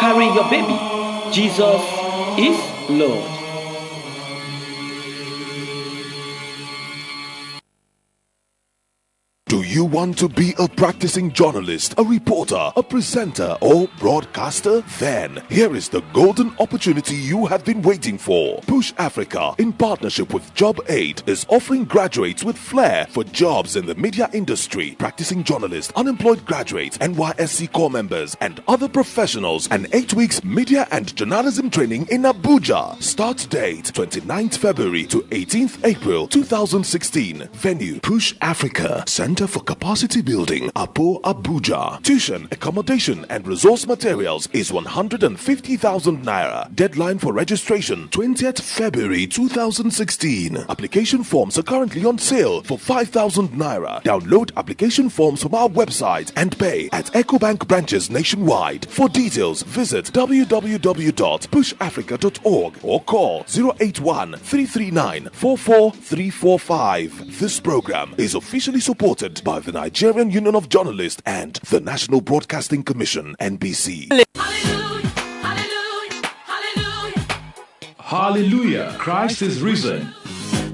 carrying your baby. Jesus is Lord. Do you want to be a practicing journalist, a reporter, a presenter, or broadcaster? Then here is the golden opportunity you have been waiting for. Push Africa, in partnership with Job Aid, is offering graduates with flair for jobs in the media industry, practicing journalists, unemployed graduates, NYSC core members, and other professionals an 8 weeks media and journalism training in Abuja. Start date 29th February to 18th April 2016. Venue Push Africa, Center for Capacity Building, Apo, Abuja. Tuition, accommodation, and resource materials is 150,000 naira. Deadline for registration 20th February 2016. Application forms are currently on sale for 5,000 naira. Download application forms from our website and pay at EcoBank branches nationwide. For details, visit www.pushafrica.org or call 081-339-44345. This program is officially supported by the Nigerian Union of Journalists and the National Broadcasting Commission, NBC. Hallelujah, hallelujah, hallelujah. Hallelujah, Christ is risen.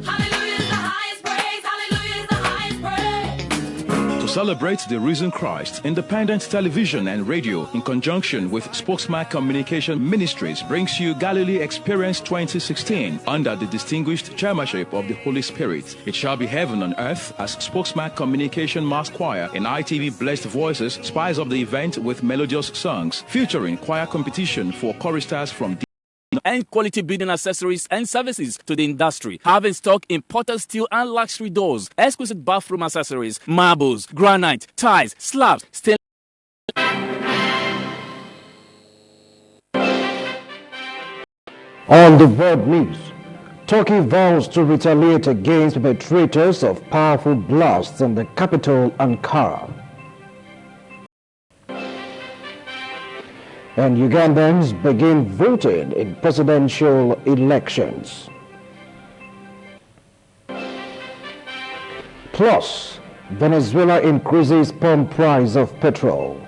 Hallelujah is the highest praise. Hallelujah is the highest praise. To celebrate the risen Christ, Independent Television and Radio, in conjunction with Spokesman Communication Ministries, brings you Galilee Experience 2016 under the distinguished chairmanship of the Holy Spirit. It shall be heaven on earth as Spokesman Communication Mass Choir and ITV Blessed Voices spice up the event with melodious songs, featuring choir competition for choristers from and quality building accessories and services to the industry. Have in stock imported steel and luxury doors, exquisite bathroom accessories, marbles, granite, tiles, slabs, stainless. On the world news, Turkey vows to retaliate against perpetrators of powerful blasts in the capital, Ankara. And Ugandans begin voting in presidential elections. Plus, Venezuela increases pump price of petrol.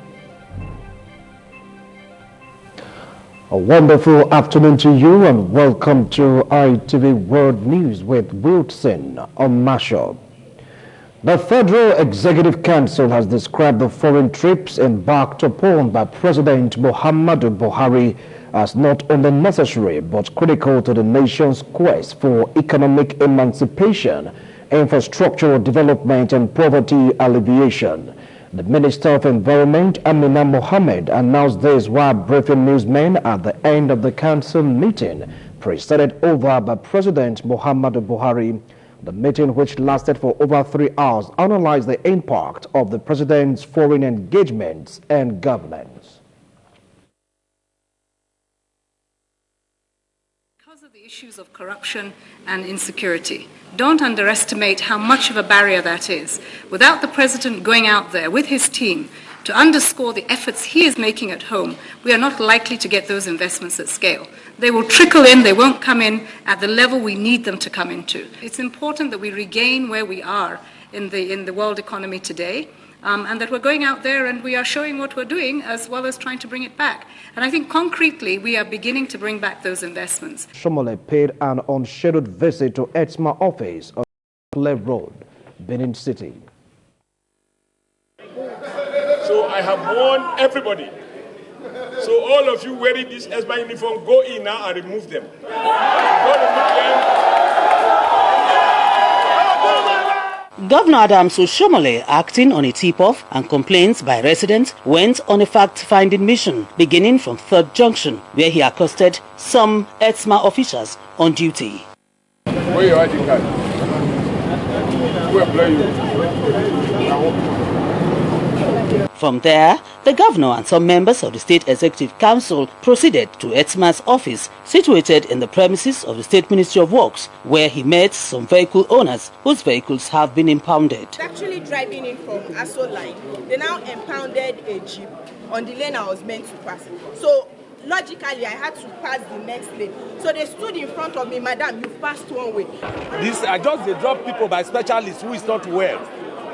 A wonderful afternoon to you and welcome to ITV World News with Wilson Omasho. The Federal Executive Council has described the foreign trips embarked upon by President Muhammadu Buhari as not only necessary but critical to the nation's quest for economic emancipation, infrastructural development and poverty alleviation. The Minister of Environment, Amina Mohammed, announced this while briefing newsmen at the end of the council meeting, presided over by President Muhammadu Buhari. The meeting, which lasted for over 3 hours, analyzed the impact of the president's foreign engagements and governance. Because of the issues of corruption and insecurity, don't underestimate how much of a barrier that is. Without the president going out there with his team to underscore the efforts he is making at home, we are not likely to get those investments at scale. They will trickle in, they won't come in at the level we need them to come into. It's important that we regain where we are in the world economy today, and that we're going out there and we are showing what we're doing as well as trying to bring it back. And I think concretely we are beginning to bring back those investments. Shomole paid an unscheduled visit to ETSMA office on Lev Road, Benin City. So I have warned everybody. So all of you wearing this ESMA uniform, go in now and remove them. Governor Adams Oshomole, acting on a tip-off and complaints by residents, went on a fact-finding mission, beginning from 3rd Junction, where he accosted some ETSMA officials on duty. Where your ID card? Who employ you? From there, the governor and some members of the State Executive Council proceeded to ETSMA's office, situated in the premises of the State Ministry of Works, where he met some vehicle owners whose vehicles have been impounded. Actually driving in from Aso line, they now impounded a jeep on the lane I was meant to pass. So logically, I had to pass the next lane. So they stood in front of me, madam, you passed one way. This I just they drop people by specialists who is not well.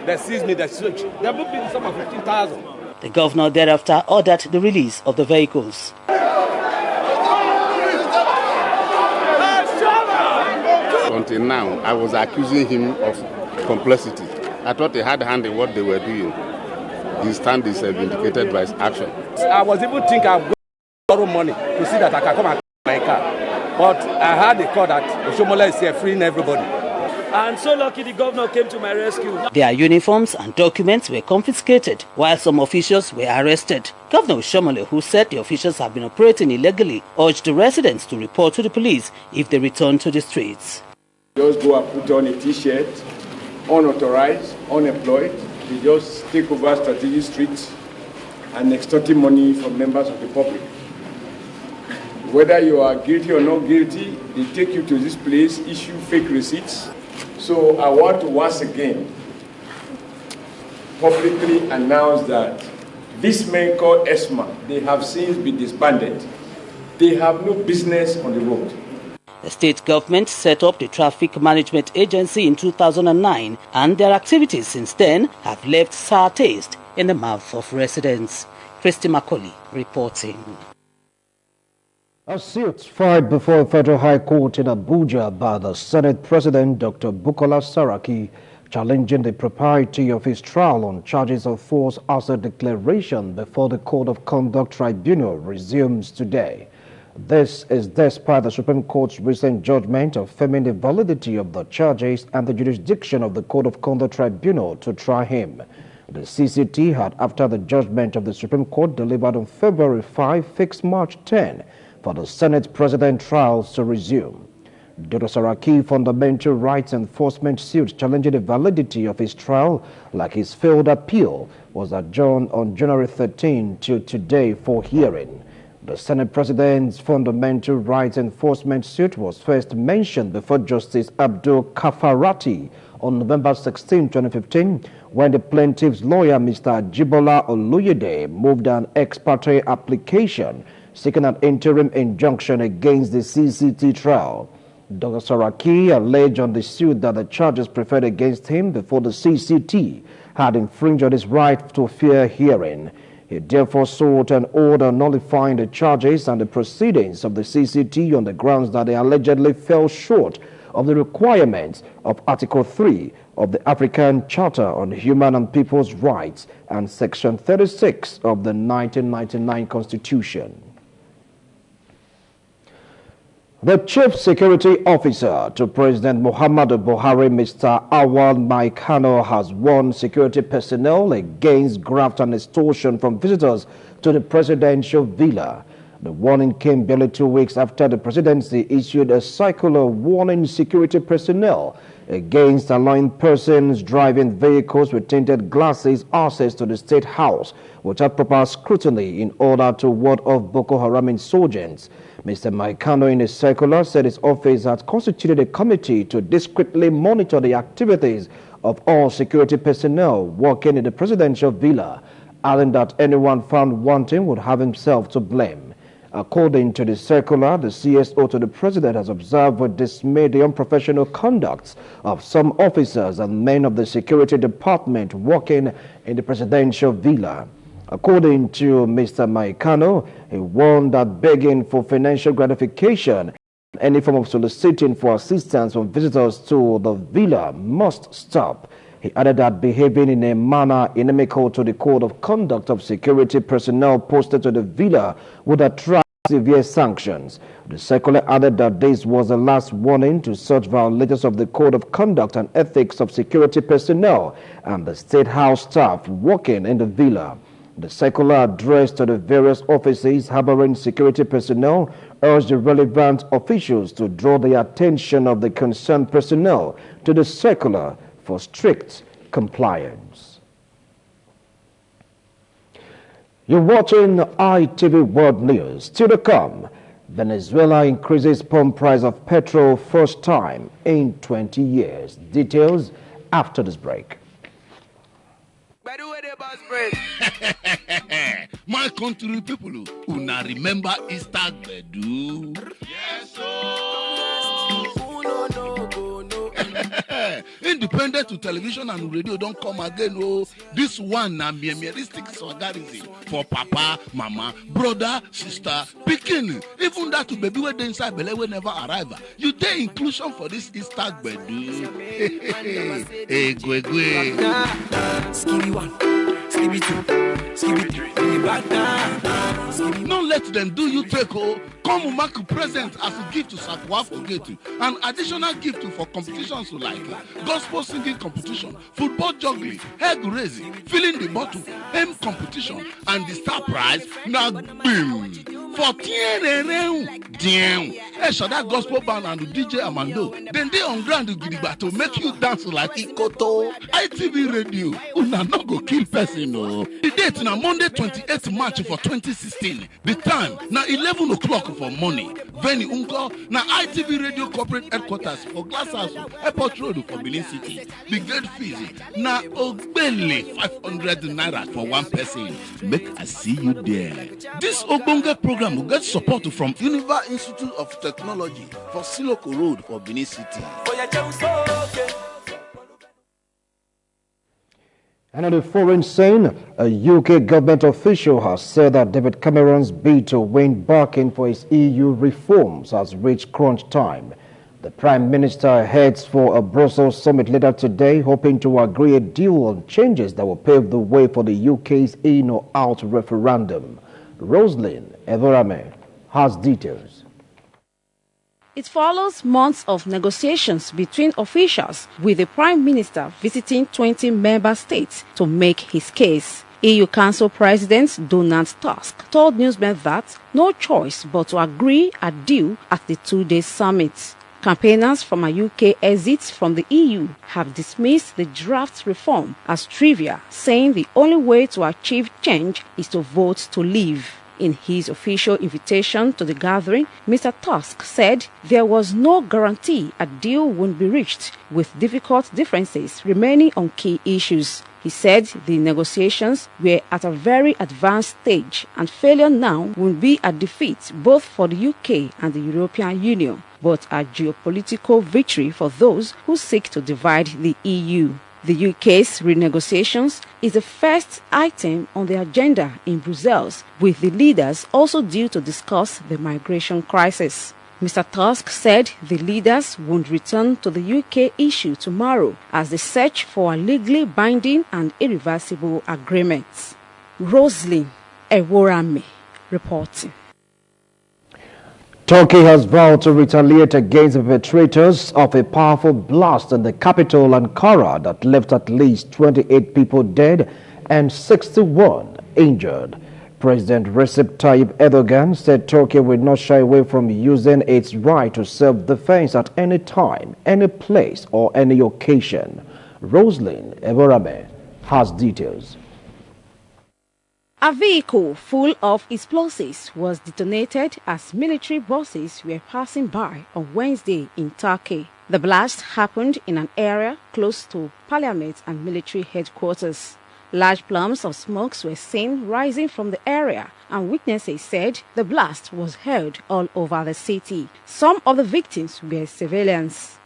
They seize me, they switch. They booked me the sum of 15,000. The governor thereafter ordered the release of the vehicles. Where until now, I was accusing him of complicity. I thought he had a hand in what they were doing. His stand is vindicated by his action. I was even thinking I'm going to borrow money to see that I can come and my car. But I had a call that Oshomola is here freeing everybody. And so lucky the governor came to my rescue. Their uniforms and documents were confiscated, while some officials were arrested. Governor Shomole, who said the officials have been operating illegally, urged the residents to report to the police if they return to the streets. Just go and put on a T-shirt, unauthorized, unemployed. They just take over strategic streets and extorting money from members of the public. Whether you are guilty or not guilty, they take you to this place, issue fake receipts. So I want to once again publicly announce that these men called ESMA, they have since been disbanded. They have no business on the road. The state government set up the Traffic Management Agency in 2009, and their activities since then have left sour taste in the mouth of residents. Christy Macaulay reporting. A suit filed before a federal high court in Abuja by the Senate President Dr. Bukola Saraki, challenging the propriety of his trial on charges of false asset declaration before the Code of Conduct Tribunal, resumes today. This is despite the Supreme Court's recent judgment affirming the validity of the charges and the jurisdiction of the Code of Conduct Tribunal to try him. The CCT had, after the judgment of the Supreme Court delivered on February 5, fixed March 10 for the Senate President trials to resume. Dr. Saraki fundamental rights enforcement suit challenging the validity of his trial, like his failed appeal, was adjourned on January 13 till today for hearing. The Senate President's fundamental rights enforcement suit was first mentioned before Justice Abdul Kafarati on November 16, 2015, when the plaintiff's lawyer, Mr. Jibola Oluyede, moved an ex parte application seeking an interim injunction against the CCT trial. Dr. Saraki alleged on the suit that the charges preferred against him before the CCT had infringed on his right to a fair hearing. He therefore sought an order nullifying the charges and the proceedings of the CCT on the grounds that they allegedly fell short of the requirements of Article 3 of the African Charter on Human and People's Rights and Section 36 of the 1999 Constitution. The Chief Security Officer to President Muhammadu Buhari, Mr. Awal Maikano, has warned security personnel against graft and extortion from visitors to the presidential villa. The warning came barely 2 weeks after the presidency issued a circular warning security personnel against allowing persons driving vehicles with tinted glasses access to the State House without proper scrutiny in order to ward off Boko Haram insurgents. Mr. Maikano, in a circular, said his office had constituted a committee to discreetly monitor the activities of all security personnel working in the presidential villa, adding that anyone found wanting would have himself to blame. According to the circular, the CSO to the president has observed with dismay the unprofessional conduct of some officers and men of the security department working in the presidential villa. According to Mr. Maikano, he warned that begging for financial gratification, any form of soliciting for assistance from visitors to the villa must stop. He added that behaving in a manner inimical to the Code of Conduct of security personnel posted to the villa would attract severe sanctions. The circular added that this was the last warning to such violators of the Code of Conduct and Ethics of security personnel and the State House staff working in the villa. The circular addressed to the various offices harboring security personnel urged the relevant officials to draw the attention of the concerned personnel to the circular for strict compliance. You're watching ITV World News. Still to come, Venezuela increases pump price of petrol first time in 20 years. Details after this break. My country people, una remember Easter Gbedu? Yes, sir. Independent to television and radio don't come again. Oh, this one na meristic solidarity for papa, mama, brother, sister, pikin. Even that to baby where they inside belle will never arrive. You take inclusion for this Easter gbedu. Hey, gwe. Skibby 1, Skibby 2, Skibby 3, back down. Don't let them do you take come mark a present as a gift to Sakwa Fogetu. An additional gift for competitions like gospel singing competition, football juggling, egg raising, filling the bottle, hymn competition, and the star prize now boom. For that gospel band and the DJ Amando, then they on ground to make you dance like Ikoto. ITV Radio, una no go kill person no. The date na Monday 28th March for 2016. The time na 11 o'clock for morning. Venue unko na ITV Radio corporate headquarters for Glass House, Airport Road for Benin City. The gate fees na ogbele 500 naira for one person. Make I see you there. This Ogbonge program will get support from Univar Institute of Technology for Siloko Road for Benin City. And on the foreign scene, a UK government official has said that David Cameron's bid to win backing for his EU reforms has reached crunch time. The Prime Minister heads for a Brussels summit later today, hoping to agree a deal on changes that will pave the way for the UK's in or out referendum. Rosalind Evorame has details. It follows months of negotiations between officials, with the Prime Minister visiting 20 member states to make his case. EU Council President Donald Tusk told newsmen that no choice but to agree a deal at the two-day summit. Campaigners from a UK exit from the EU have dismissed the draft reform as trivial, saying the only way to achieve change is to vote to leave. In his official invitation to the gathering, Mr. Tusk said there was no guarantee a deal would be reached, with difficult differences remaining on key issues. He said the negotiations were at a very advanced stage and failure now would be a defeat both for the UK and the European Union, but a geopolitical victory for those who seek to divide the EU. The UK's renegotiations is the first item on the agenda in Brussels, with the leaders also due to discuss the migration crisis. Mr. Tusk said the leaders would return to the UK issue tomorrow as they search for a legally binding and irreversible agreement. Rosalind Eworame reporting. Turkey has vowed to retaliate against the perpetrators of a powerful blast in the capital Ankara that left at least 28 people dead and 61 injured. President Recep Tayyip Erdogan said Turkey will not shy away from using its right to self-defense at any time, any place, or any occasion. Rosalind Evorame has details. A vehicle full of explosives was detonated as military buses were passing by on Wednesday in Turkey. The blast happened in an area close to Parliament and military headquarters. Large plumes of smoke were seen rising from the area, and witnesses said the blast was heard all over the city. Some of the victims were civilians.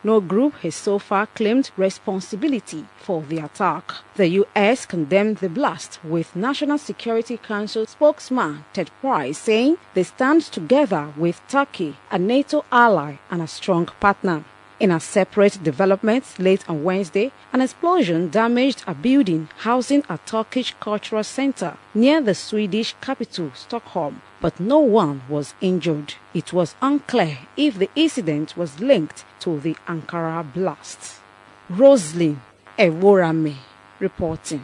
No group has so far claimed responsibility for the attack. The U.S. condemned the blast, with National Security Council spokesman Ted Price saying they stand together with Turkey, a NATO ally and a strong partner. In a separate development late on Wednesday, an explosion damaged a building housing a Turkish cultural center near the Swedish capital, Stockholm, but no one was injured. It was unclear if the incident was linked to the Ankara blast. Rosalind Eworame reporting.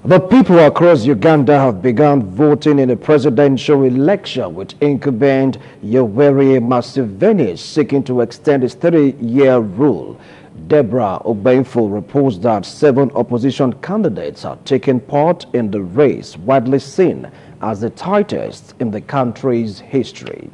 The people across Uganda have begun voting in a presidential election, with incumbent Yoweri Museveni seeking to extend his 30-year rule. Deborah Obenfo reports that 7 opposition candidates are taking part in the race, widely seen as the tightest in the country's history.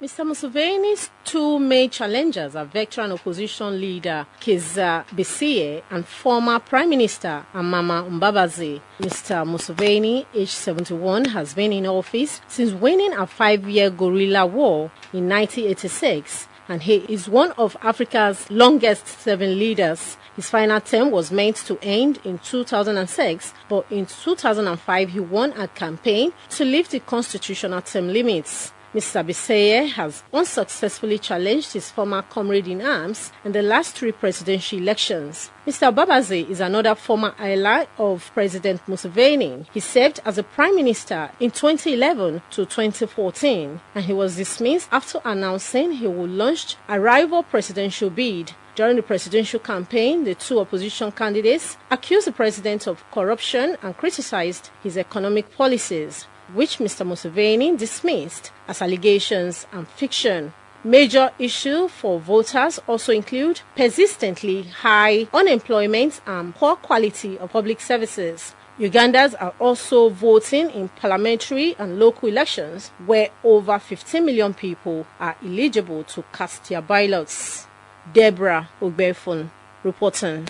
Mr. Museveni's two main challengers are veteran opposition leader Kizza Besigye and former Prime Minister Amama Mbabazi. Mr. Museveni, aged 71, has been in office since winning a 5-year guerrilla war in 1986, and he is one of Africa's longest-serving leaders. His final term was meant to end in 2006, but in 2005 he won a campaign to lift the constitutional term limits. Mr. Besigye has unsuccessfully challenged his former comrade in arms in the last 3 presidential elections. Mr. Mbabazi is another former ally of President Museveni. He served as a prime minister in 2011 to 2014, and he was dismissed after announcing he would launch a rival presidential bid. During the presidential campaign, the two opposition candidates accused the president of corruption and criticized his economic policies, which Mr. Museveni dismissed as allegations and fiction. Major issues for voters also include persistently high unemployment and poor quality of public services. Ugandans are also voting in parliamentary and local elections where over 15 million people are eligible to cast their ballots. Deborah Ogbefun reporting.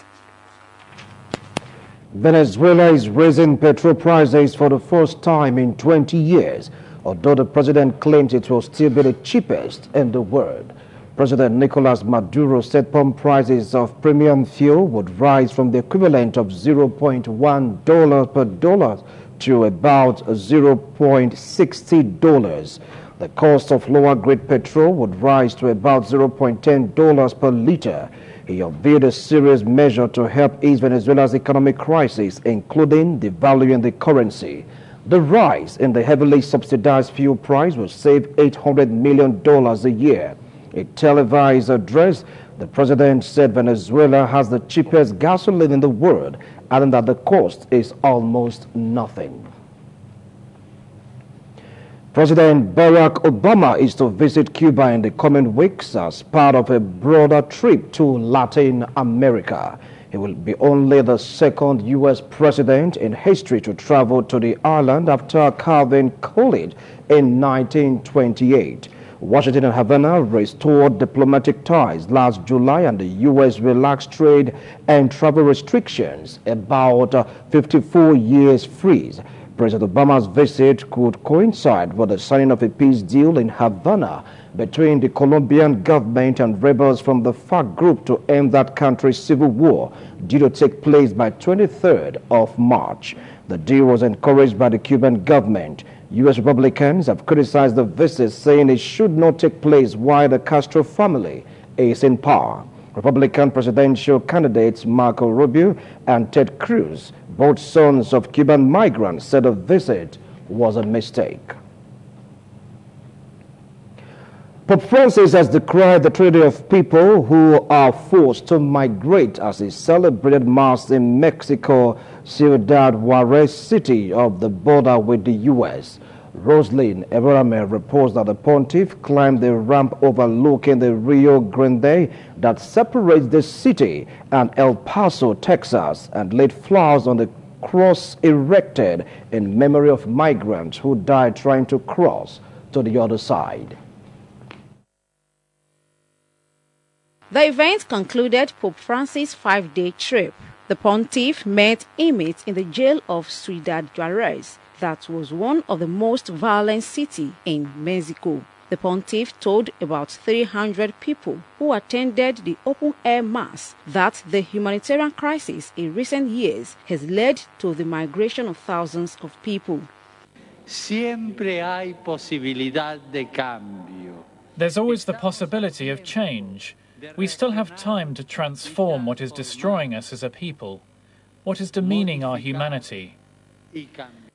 Venezuela is raising petrol prices for the first time in 20 years, although the president claims it will still be the cheapest in the world. President Nicolas Maduro said pump prices of premium fuel would rise from the equivalent of $0.1 per dollar to about $0.60. The cost of lower-grade petrol would rise to about $0.10 per liter. He unveiled a serious measure to help ease Venezuela's economic crisis, including devaluing the currency. The rise in the heavily subsidized fuel price will save $800 million a year. A televised address, the president said Venezuela has the cheapest gasoline in the world, adding that the cost is almost nothing. President Barack Obama is to visit Cuba in the coming weeks as part of a broader trip to Latin America. He will be only the second U.S. president in history to travel to the island after Calvin Coolidge in 1928. Washington and Havana restored diplomatic ties last July, and the U.S. relaxed trade and travel restrictions about 54 years freeze. President Obama's visit could coincide with the signing of a peace deal in Havana between the Colombian government and rebels from the FARC group to end that country's civil war, due to take place by 23rd of March. The deal was encouraged by the Cuban government. U.S. Republicans have criticized the visit, saying it should not take place while the Castro family is in power. Republican presidential candidates Marco Rubio and Ted Cruz, both sons of Cuban migrants, said the visit was a mistake. Pope Francis has decried the tragedy of people who are forced to migrate as he celebrated Mass in Mexico, Ciudad Juarez city of the border with the U.S. Roslyn Everame reports that the pontiff climbed the ramp overlooking the Rio Grande that separates the city and El Paso, Texas, and laid flowers on the cross erected in memory of migrants who died trying to cross to the other side. The event concluded Pope Francis' 5-day trip. The pontiff met inmates in the jail of Ciudad Juarez, that was one of the most violent cities in Mexico. The pontiff told about 300 people who attended the open-air mass that the humanitarian crisis in recent years has led to the migration of thousands of people. Siempre hay posibilidad de cambio. There's always the possibility of change. We still have time to transform what is destroying us as a people, what is demeaning our humanity.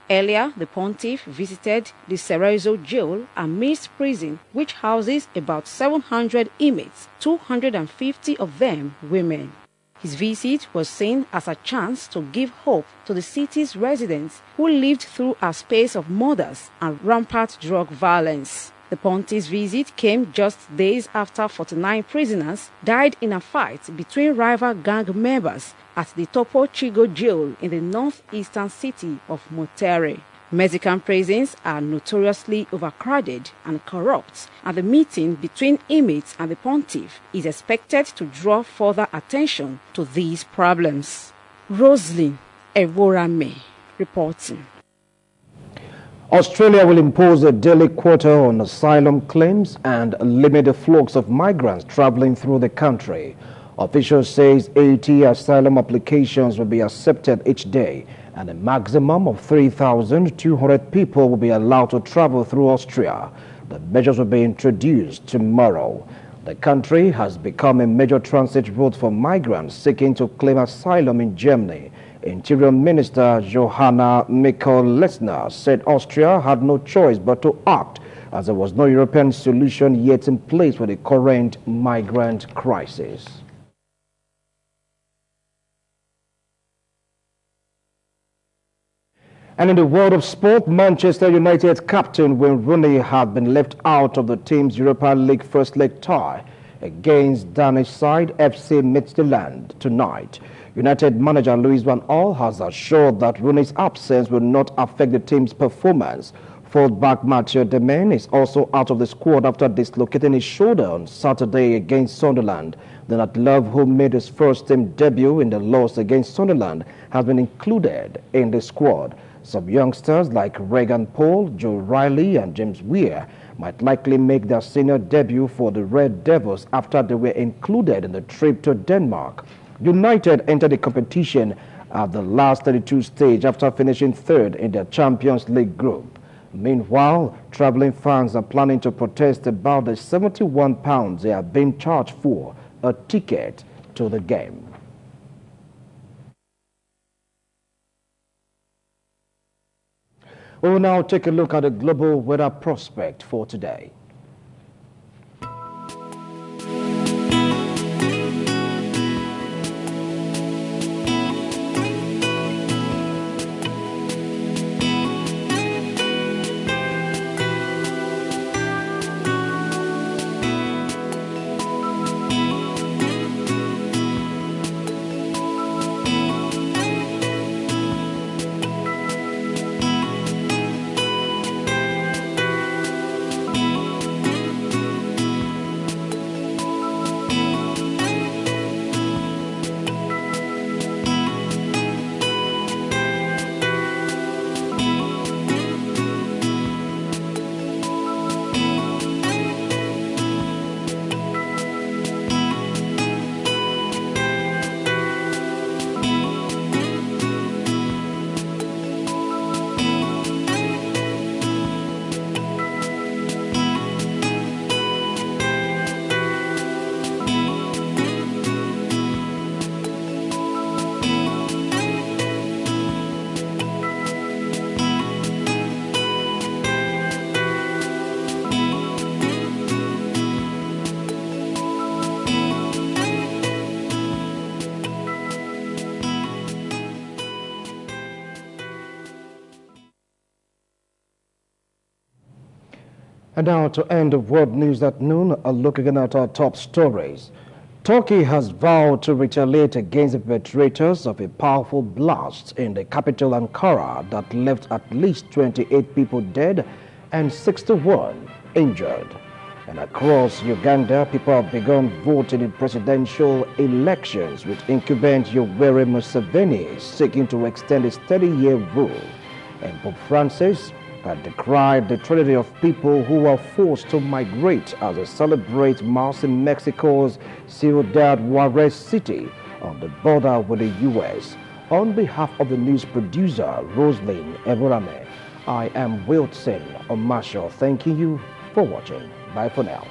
Earlier, the pontiff visited the Cerezo jail, a mixed prison which houses about 700 inmates, 250 of them women. His visit was seen as a chance to give hope to the city's residents who lived through a space of murders and rampant drug violence. The pontiff's visit came just days after 49 prisoners died in a fight between rival gang members at the Topo Chico jail in the northeastern city of Monterrey. Mexican prisons are notoriously overcrowded and corrupt, and the meeting between inmates and the pontiff is expected to draw further attention to these problems. Roslyn Eworame reporting. Australia will impose a daily quota on asylum claims and limit the flux of migrants traveling through the country. Officials say 80 asylum applications will be accepted each day, and a maximum of 3,200 people will be allowed to travel through Austria. The measures will be introduced tomorrow. The country has become a major transit route for migrants seeking to claim asylum in Germany. Interior Minister Johanna Mikl-Leitner said Austria had no choice but to act, as there was no European solution yet in place for the current migrant crisis. And in the world of sport, Manchester United captain Wayne Rooney had been left out of the team's Europa League first leg tie against Danish side FC Midtjylland tonight. United manager Louis van Gaal has assured that Rooney's absence will not affect the team's performance. Fullback Mathieu Demain is also out of the squad after dislocating his shoulder on Saturday against Sunderland. Then Love, who made his first team debut in the loss against Sunderland, has been included in the squad. Some youngsters like Regan Paul, Joe Riley and James Weir might likely make their senior debut for the Red Devils after they were included in the trip to Denmark. United entered the competition at the last 32 stage after finishing third in their Champions League group. Meanwhile, traveling fans are planning to protest about the £71 they are being charged for a ticket to the game. We will now take a look at the global weather prospect for today. And now to end of world news at noon, a look again at our top stories. Turkey has vowed to retaliate against the perpetrators of a powerful blast in the capital Ankara that left at least 28 people dead and 61 injured. And across Uganda, people have begun voting in presidential elections, with incumbent Yoweri Museveni seeking to extend his 30-year rule. And Pope Francis had decried the tragedy of people who were forced to migrate as they celebrate Mass in Mexico's Ciudad Juarez city on the border with the U.S. On behalf of the news producer, Roslyn Eworame, I am Wilson Omasho, thanking you for watching. Bye for now.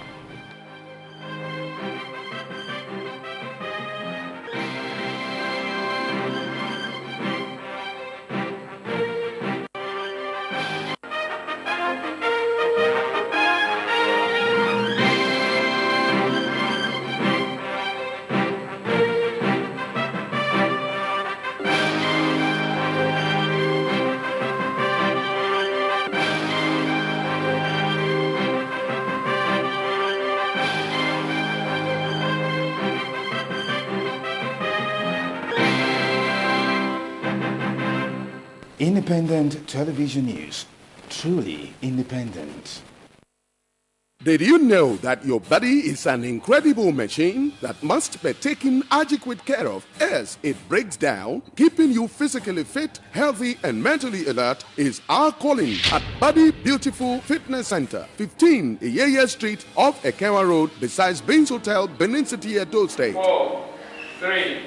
Independent television news, truly independent. Did you know that your body is an incredible machine that must be taken adequate care of as it breaks down? Keeping you physically fit, healthy, and mentally alert is our calling at Body Beautiful Fitness Center, 15 Iyeye Street off Ekewa Road, besides Baines Hotel, Benin City, Edo State. 4, 3,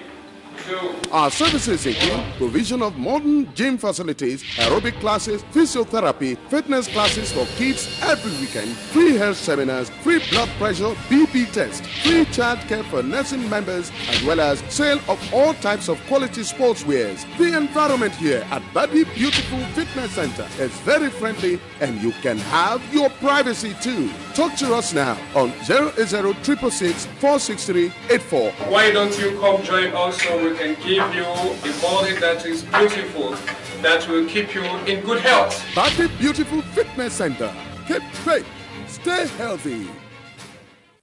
2. Our services include provision of modern gym facilities, aerobic classes, physiotherapy, fitness classes for kids every weekend, free health seminars, free blood pressure, BP test, free child care for nursing members, as well as sale of all types of quality sportswears. The environment here at Body Beautiful Fitness Center is very friendly, and you can have your privacy too. Talk to us now on 08066 463 84. Why don't you come join us so we can give you a body that is beautiful, that will keep you in good health. Body Beautiful Fitness Center. Keep fit. Stay healthy.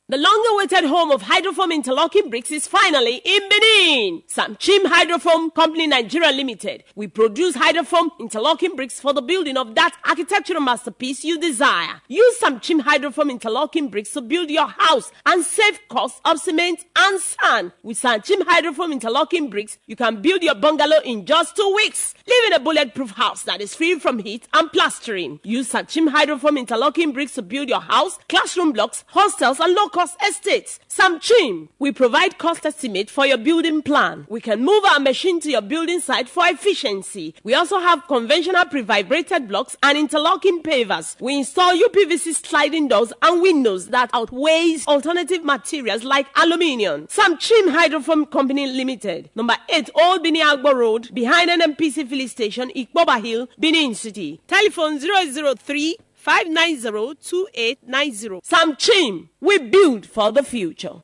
The long-awaited home of Hydrofoam Interlocking Bricks is finally in Benin. Samchim Hydrofoam Company Nigeria Limited. We produce Hydrofoam Interlocking Bricks for the building of that architectural masterpiece you desire. Use Samchim Hydrofoam Interlocking Bricks to build your house and save costs of cement and sand. With Samchim Hydrofoam Interlocking Bricks, you can build your bungalow in just 2 weeks. Live in a bulletproof house that is free from heat and plastering. Use Samchim Hydrofoam Interlocking Bricks to build your house, classroom blocks, hostels, and local cost estates. Samchim, we provide cost estimate for your building plan. We can move our machine to your building site for efficiency. We also have conventional pre-vibrated blocks and interlocking pavers. We install UPVC sliding doors and windows that outweighs alternative materials like aluminium. Samchim Hydrofoam Company Limited, number 8 Old Bini Agbo Road, behind NMPC filling station, Ikboba Hill, Benin City. Telephone 003 590-2890. Samchim, we build for the future.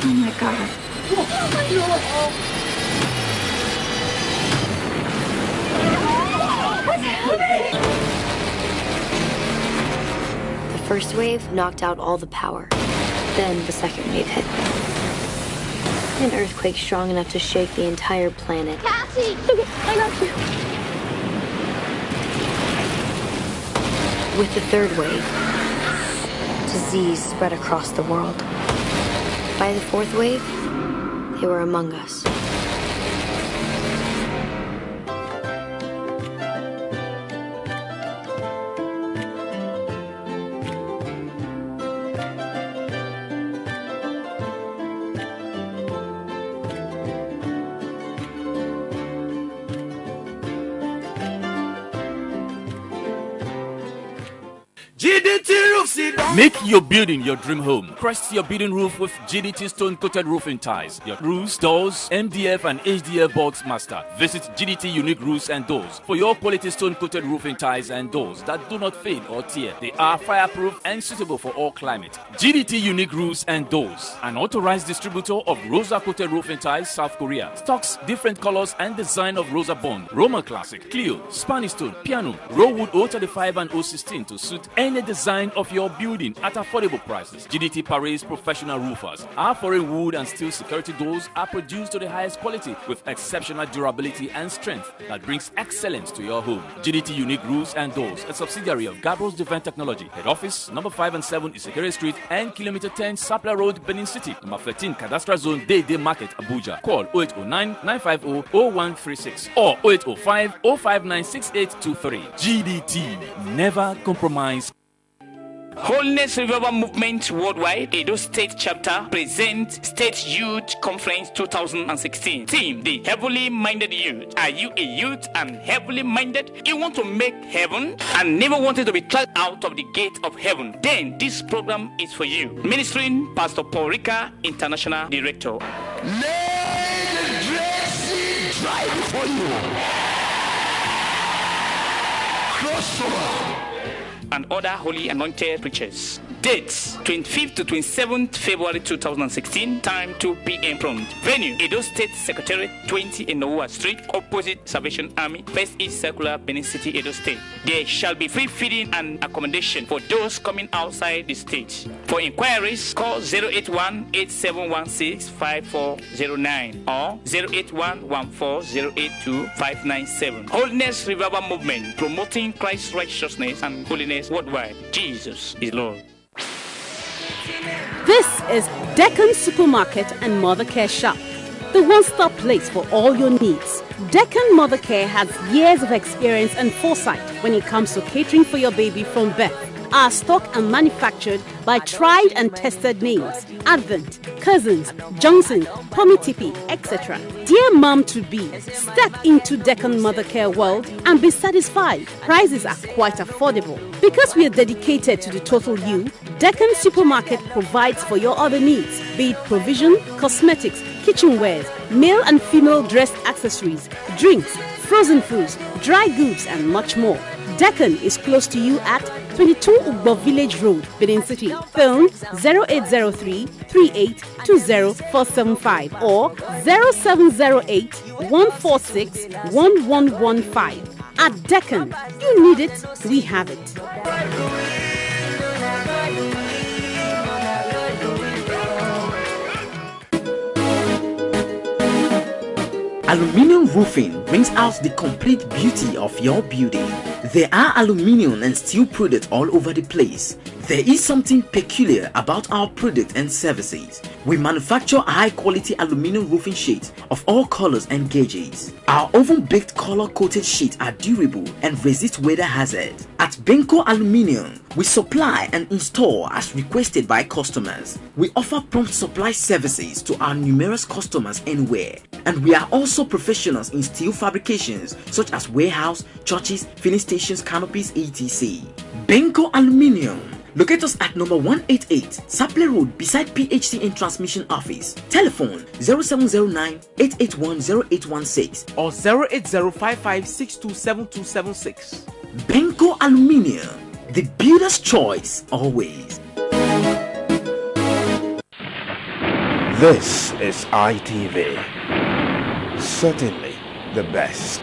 Oh my God. The first wave knocked out all the power. Then the second wave hit. An earthquake strong enough to shake the entire planet. Cassie! I got you. With the third wave, disease spread across the world. By the fourth wave, they were among us. Make your building your dream home. Crest your building roof with GDT stone-coated roofing ties. Your roofs, doors, MDF and HDF box master. Visit GDT Unique Roofs and Doors for your quality stone-coated roofing ties and doors that do not fade or tear. They are fireproof and suitable for all climate. GDT Unique Roofs and Doors, an authorized distributor of Rosa-coated roofing ties, South Korea. Stocks different colors and design of Rosa Bond, Roman Classic, Clio, Spanish Stone, Piano, Rowood 035 and 016 to suit any design of your building at affordable prices. GDT Paris Professional Roofers. Our foreign wood and steel security doors are produced to the highest quality with exceptional durability and strength that brings excellence to your home. GDT Unique Roofs and Doors, a subsidiary of Gabriel's Defense Technology. Head office, number 5 and 7 Isekere Street and kilometer 10 Sapla Road, Benin City. Number 13 Cadastral Zone, Day Market, Abuja. Call 0809-950-0136 or 0805-059-6823. GDT, never compromise. Holiness Revival Movement Worldwide, Edo State Chapter, present State Youth Conference 2016. Theme, the Heavenly Minded Youth. Are you a youth and heavenly minded? You want to make heaven and never wanted to be turned out of the gate of heaven? Then this program is for you. Ministering Pastor Paul Rika, International Director. Let the dressing drive for you. Crossover. And other holy anointed preachers. Dates 25th to 27th February 2016. Time 2 p.m. prompt. Venue Edo State Secretariat, 20 Enowa Street, opposite Salvation Army, First East Circular, Benin City, Edo State. There shall be free feeding and accommodation for those coming outside the state. For inquiries, call 081-8716-5409 or 081-14082597. Holiness Revival Movement, promoting Christ's righteousness and holiness worldwide. Jesus is Lord. This is Deccan Supermarket and Mother Care Shop, the one-stop place for all your needs. Deccan Mother Care has years of experience and foresight when it comes to catering for your baby from birth. Our stock are manufactured by tried and tested names: Advent, Cousins, Johnson, Pomitipi, etc. Dear mom-to-be, step into Deccan Mother Care world and be satisfied. Prices are quite affordable. Because we are dedicated to the total you, Deccan Supermarket provides for your other needs, be it provision, cosmetics, kitchenwares, male and female dress accessories, drinks, frozen foods, dry goods, and much more. Deccan is close to you at 22 Ugbo Village Road, Benin City. Phone 0803 3820475 or 0708 146 1115. At Deccan, you need it, we have it. Aluminium roofing brings out the complete beauty of your building. There are aluminium and steel products all over the place. There is something peculiar about our product and services. We manufacture high-quality aluminum roofing sheets of all colors and gauges. Our oven-baked color-coated sheets are durable and resist weather hazards. At Benko Aluminium, we supply and install as requested by customers. We offer prompt supply services to our numerous customers anywhere. And we are also professionals in steel fabrications such as warehouse, churches, filling stations, canopies, etc. Benko Aluminium. Locate us at number 188 Saple Road beside PHC in Transmission Office. Telephone 0709-881-0816 or 08055627276. Benko Aluminium, the builder's choice always. This is ITV. Certainly the best.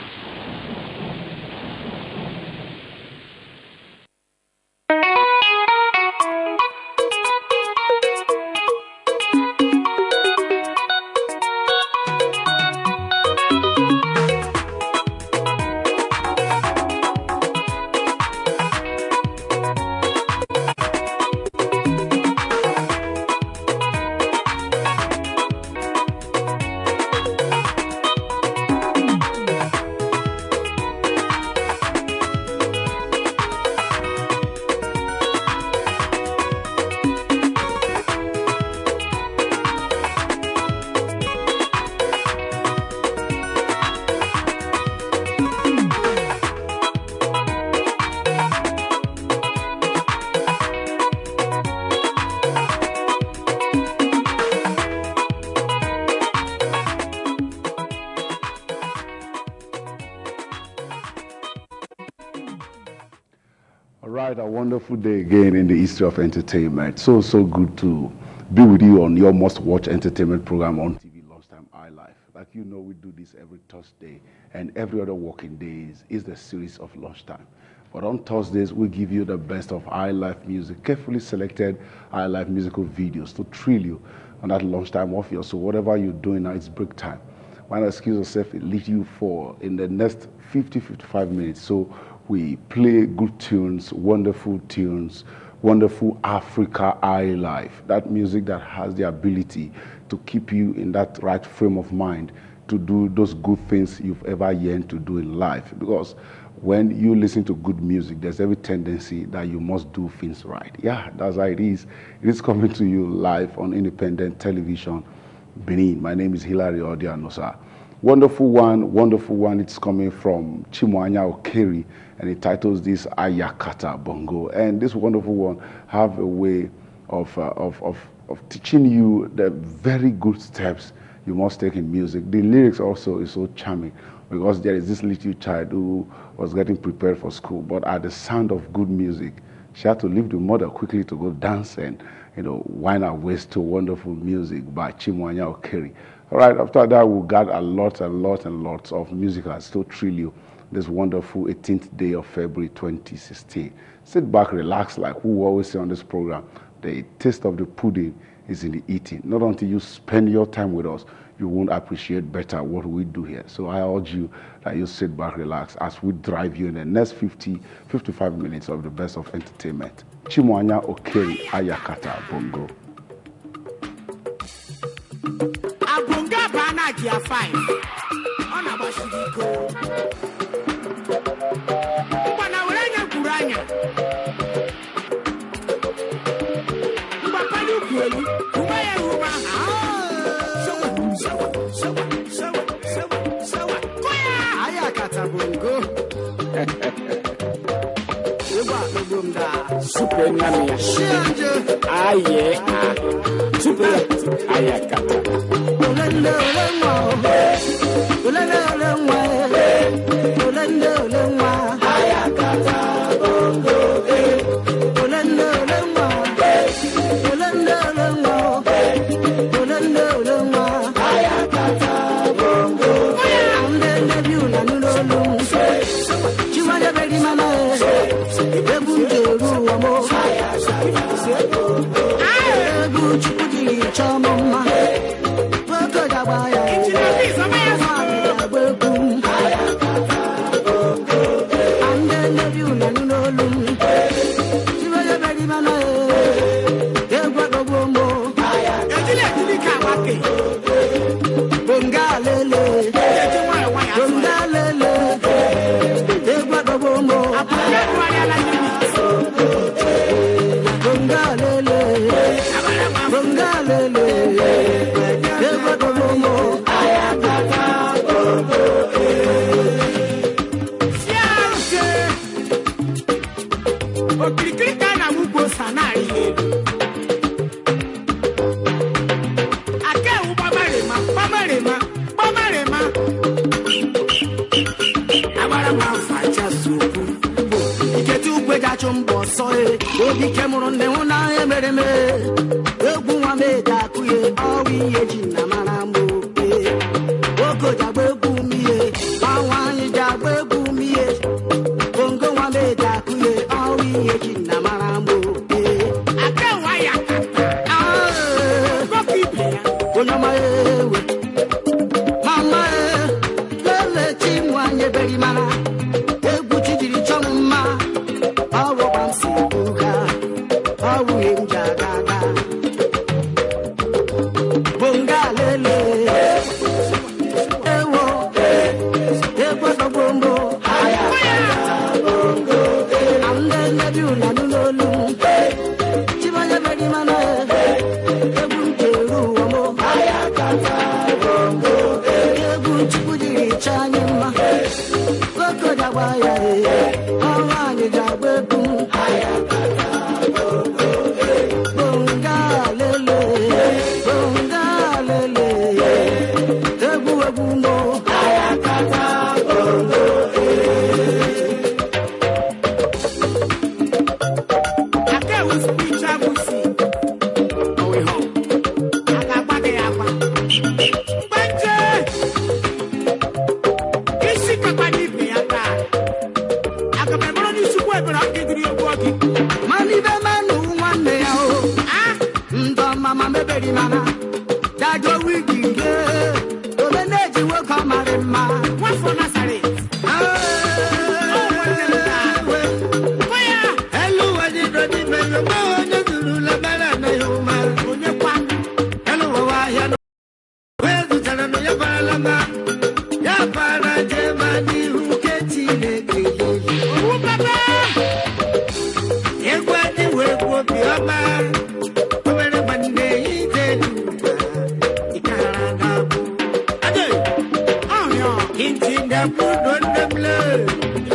A wonderful day again in the history of entertainment. So good to be with you on your most watched entertainment program on TV, Lunchtime iLife. Like you know, we do this every Thursday, and every other working days is the series of Lunchtime. But on Thursdays, we give you the best of iLife music, carefully selected iLife musical videos to thrill you on that lunchtime of yours. So whatever you're doing now, it's break time. Why not excuse yourself? It leaves you for in the next 50-55 minutes. So we play good tunes, wonderful Africa iLife. That music that has the ability to keep you in that right frame of mind to do those good things you've ever yearned to do in life. Because when you listen to good music, there's every tendency that you must do things right. Yeah, that's how it is. It is coming to you live on independent television, Benin. My name is Hilary Odianosa. Wonderful one. It's coming from Chimwanya Okeri, and it titles this Ayakata Bongo. And this wonderful one have a way of teaching you the very good steps you must take in music. The lyrics also is so charming because there is this little child who was getting prepared for school, but at the sound of good music, She had to leave the mother quickly to go dance and, wind her waist to wonderful music by Chimwanya Okeri. All right, after that, we got a lot of music I still thrill you this wonderful 18th day of February 2016. Sit back, relax, like we always say on this program. The taste of the pudding is in the eating. Not until you spend your time with us, you won't appreciate better what we do here. So I urge you that you sit back, relax, as we drive you in the next 55 minutes of the best of entertainment. Chimwanya Okeri Ayakata Bongo. Abunga Bana Gia 5 on a Bashiko. Banawanya Kuranya. Bapalu Kulu, Ubaya Ruba. Sawa. Ayakata Bongo. Super Namia. Aye. Super Ayakata.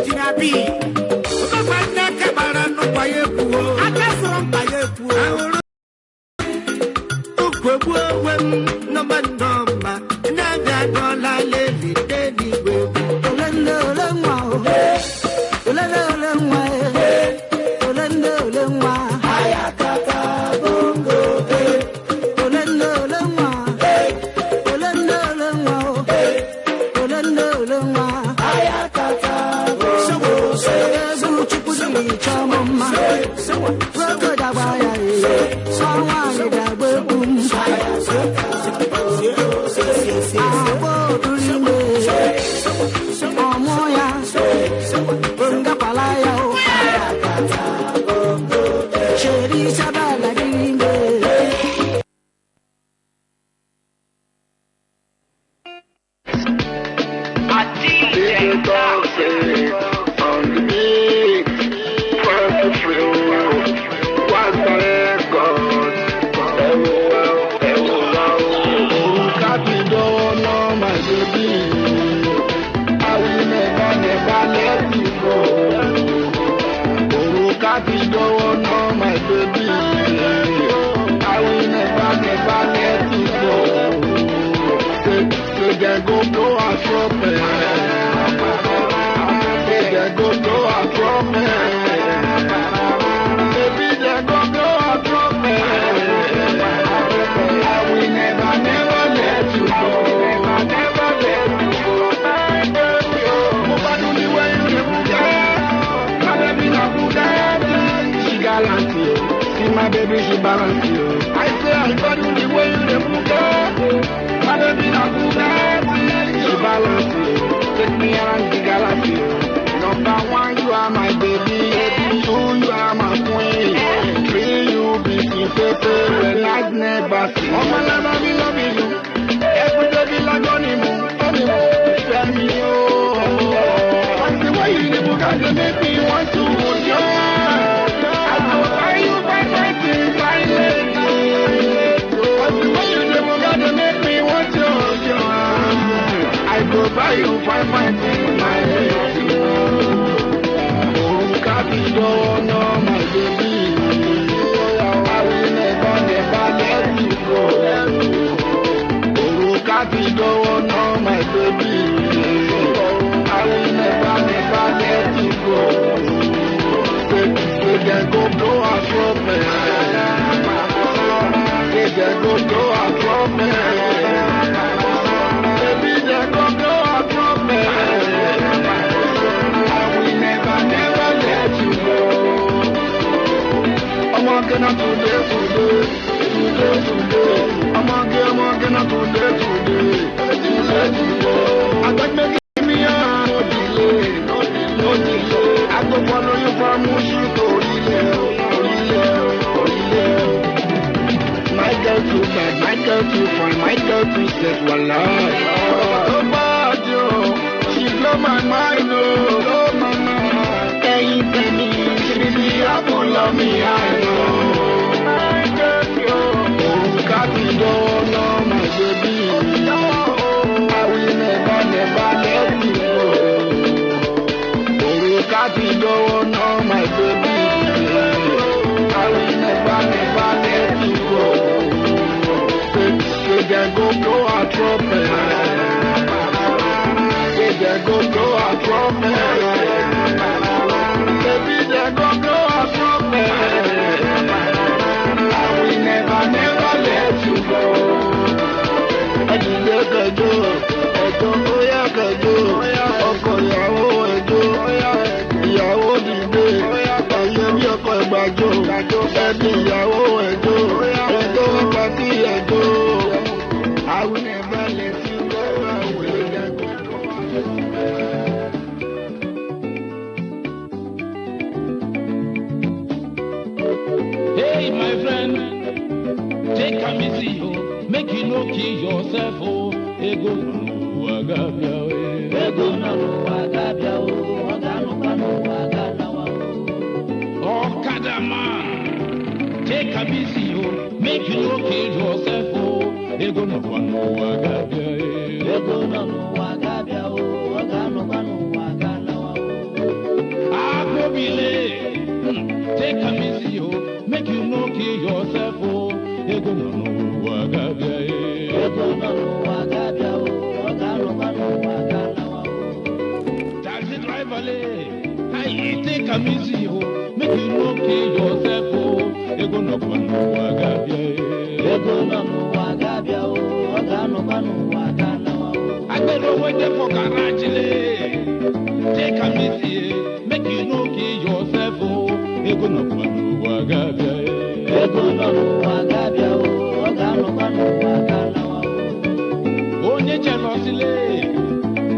Jinabi, Ukapanda Kabara no Payeku, Akasom My baby, she balance you. I say I got you the way you the my baby, not she balance you. Take me around the galaxy. Number one, you are my baby. Two, you are my queen. Three, you be paper when I never see. Oh my love, I be loving you. Every day be like honeymoon. Tell me, oh. What's the way you the book and they make me want to hold you. I go buy you find my thing, my lady. Oh, Capido, no, my baby. I will never let you go. Oh, Capido, no, my baby. I will never let you go. They can go blow a trumpet. They can go blow a trumpet. Baby, they go blow a trumpet. I will never let you go. I'm walking up today. I'm walking up today. I got me no delay. I go follow you from Mushu to my girl too bad, my girl too fine, my girl too set, wallah. Oh, bad, yo. She blow my mind, oh, my mind. Hey, baby, she apple of me, I know. My girl, yo. Oh, Capido, no, my baby. I will never let you go. Oh, Capido, no, my baby. I will never let you go. They can go blow a trumpet. They can go blow a trumpet. Baby, they go blow a trumpet. I will never let you go. I just let her go. Ẹjọ́ bóyá kẹjọ, ọkọ ìyàwó ẹjọ́, ìyàwó dìde, ayé bí ọkọ ìgbàjọ, ẹbí ìyàwó ẹjọ́, ẹjọ́ nípa tí ẹjọ́. I will never let you go away. Hey, my friend, take a easy, make you no kill yourself, oh. Ego no agabia, ego no agabia, oh, Kadama, take a easy, make you no kill yourself, oh. Ego no agabia, ego no agabia, Agobile, take a easy, make you no kill yourself, oh. Ego no agabia, ego no agabia, taxi driver, hey, take a easy, make you no kill yourself, oh. Ego no kwanu wagabia, ego no wagabia, oh. Oga no kwanu wagana. I better wait for garage, take a easy, make you no kill yourself, oh. Ego no kwanu wagabia, ego no wagabia, oh. Oga no kwanu wagana. Onye jealousy,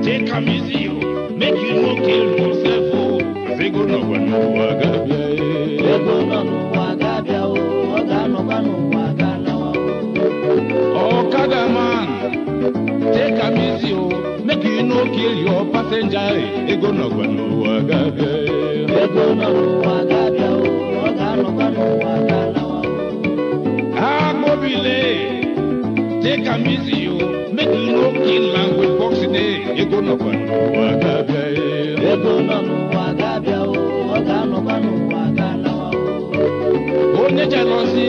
take a easy, make you no kill yourself, oh. Ego no kwanu wagabia, ego no wagabia, oh. Oga no kwanu wagana. Oh, Kada man, take a easy, oh. Make you no kill your passenger. Ego no kwanu wagabia, ego no wagabia, oh. Oga no kwanu wagana. Ah, mobile, take a easy, oh. Make you no kill language box today. Ego no kwanu wagabia, ego no wagabia, oh. Oga no kwanu wagana. Oh, nature lossy,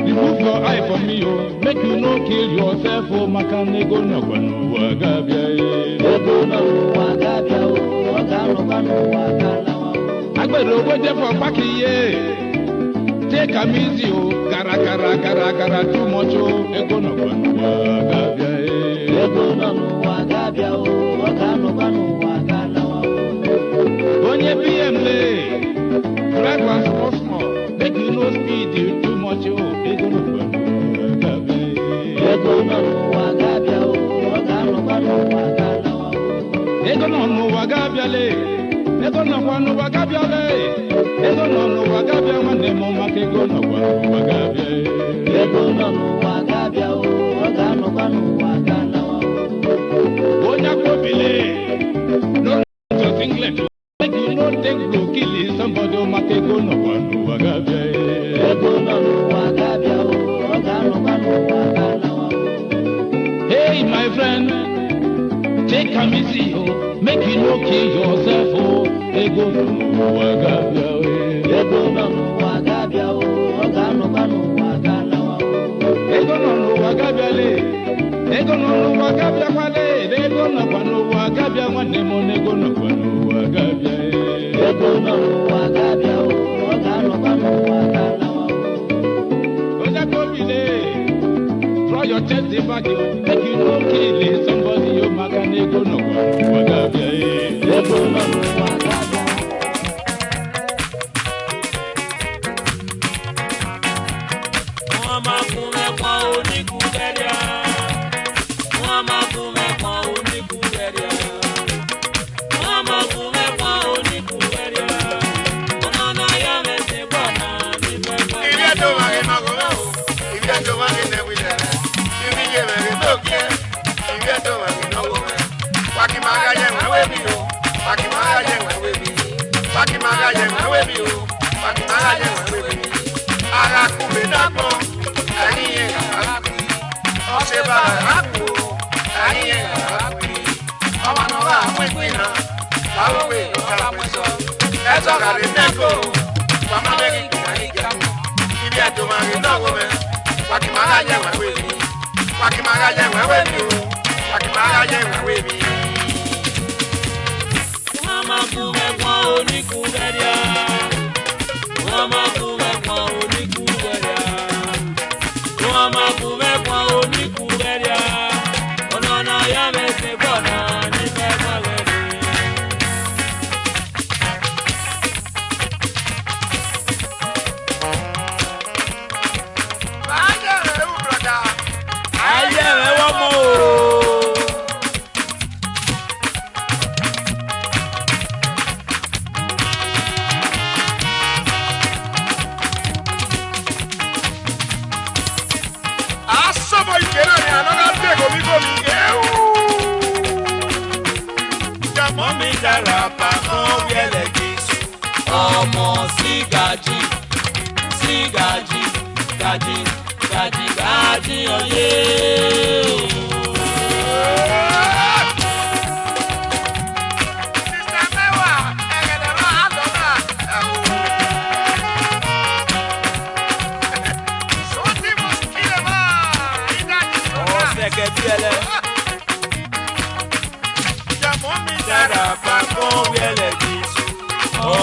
remove your eye from me, oh. Make you no kill yourself, oh. Makan ego no kwanu wagabia, ego no wagabia, oh. Oga no kwanu wagana. I better wait for Paki, take a easy, oh. Gara too much, oh. Ego no kwanu wagabia, ego no wagabia, oh. Oga no kwanu wagana. Onye PM drive and small, make you no speed too much, oh. Ego no kwanu wagabia, ego no wagabia, oh. Oga no kwanu wagana. Ego no wagabia le, ego no kwanu wagabia le, ego no wagabia mane mo makego no kwanu wagabia, ego no wagabia, oh. Oga no kwanu wagana. Onya kobile, no just English. Make you no think go kill somebody, oh. Makego no kwanu wagabia, ego no wagabia, oh. Oga no kwanu wagana. Hey my friend, take a easy, oh. Make you no kill yourself, oh. Ego no wagabia, ego no wagabia, oh. Oga no kwanu wagana. Ego no wagabia le, ego no wagabia kwale, ego no kwanu wagabia mwane mo, ego no kwanu wagabia, ego no wagabia, oh. Oga no kwanu wagana. Oja kobile, draw your chest back, oh. Make you no kill somebody, oh. Makan ego no kwanu wagabia, ego no wagabia.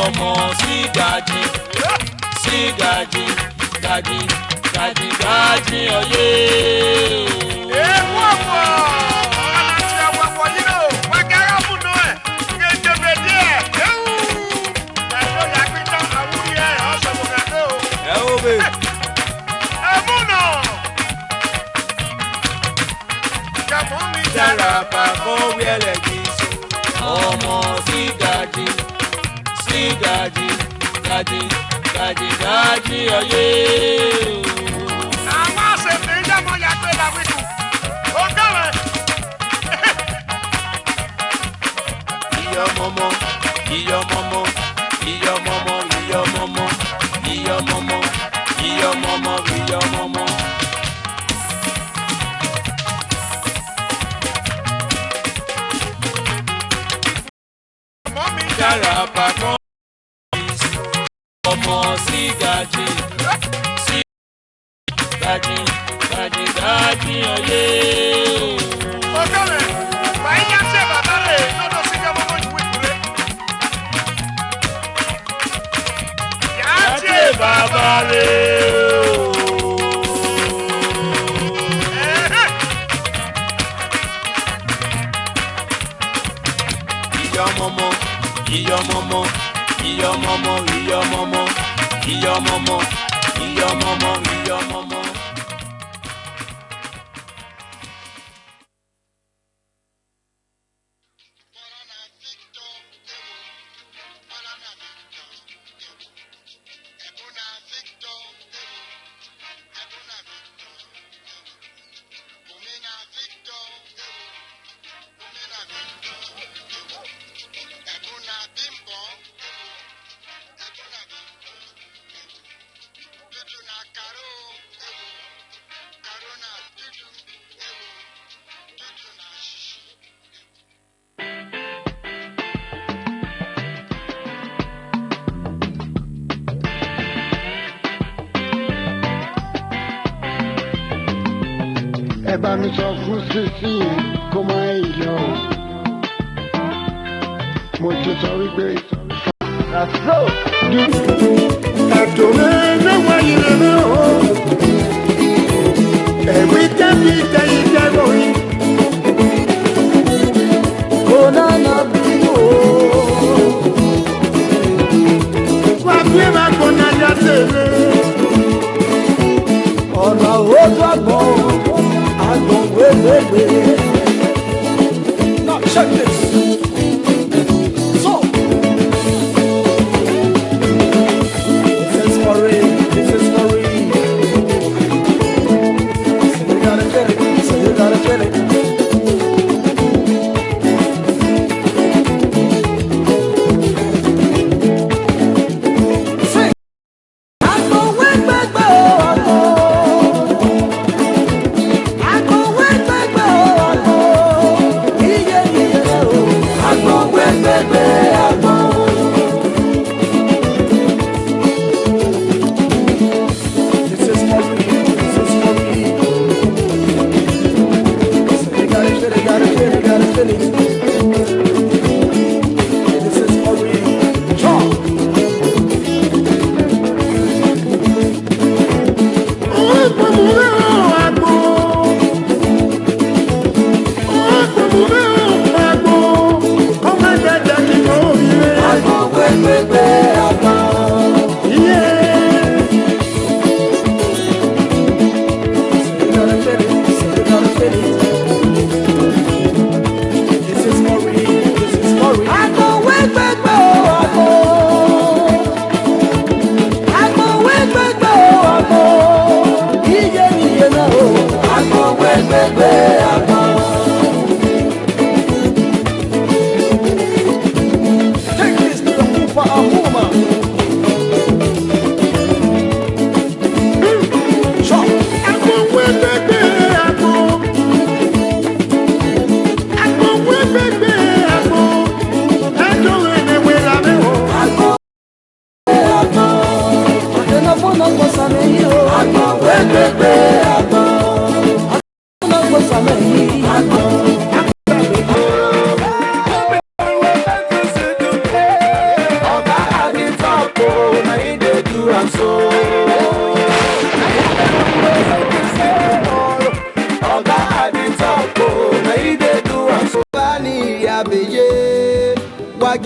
ọmọ sí gàjí ọyẹ. Ewu ọ̀pọ̀ ọ̀nà tí a wọ̀ pọ̀ yìí lò wọ́n kẹ́rọ̀ mú nù ẹ̀ kéjọba díẹ̀ ewu ẹ̀rọ yàgbìtàn àwùyẹ ọ̀sọ̀gbọ̀gàdó. Ẹ ó bè. Ẹ mú nà. Jẹ̀mú mi Jára pàkó wíẹ̀lẹ̀ kì í sùn. Ọmọ sí gàjí ọyẹ. àwọn àṣẹ̀fẹ̀ ìjọba yàgbé làwìtù ó dọ̀rẹ̀. Iyọmọmọ. Jára pàkó ọmọ sí gàjí ọyẹ. ó dọ̀rẹ̀ báyìí yá ṣe bàbá rẹ̀ lọ́dọ̀ sí ìjọba ọmọ ìwé ìkúrẹ́. yá ṣe bàbá rẹ̀ Iyọmọmọ. Ẹ bá mi sọ fún sísí kó má yọ. Mo ti sọ wípé àṣọ ẹ̀tọ́ mẹ́rin wáyé lẹ́nu o. Ẹ̀wí tẹ́bi tẹ́yìn tẹ́rọ yìí. Kò náà bí o. Wà á bí ma kò náà yá tẹ̀lé. Ọ̀nà òótọ́ àgbọ̀n. Now check this. So this is for real. So you gotta feel it. Sing. I go win back.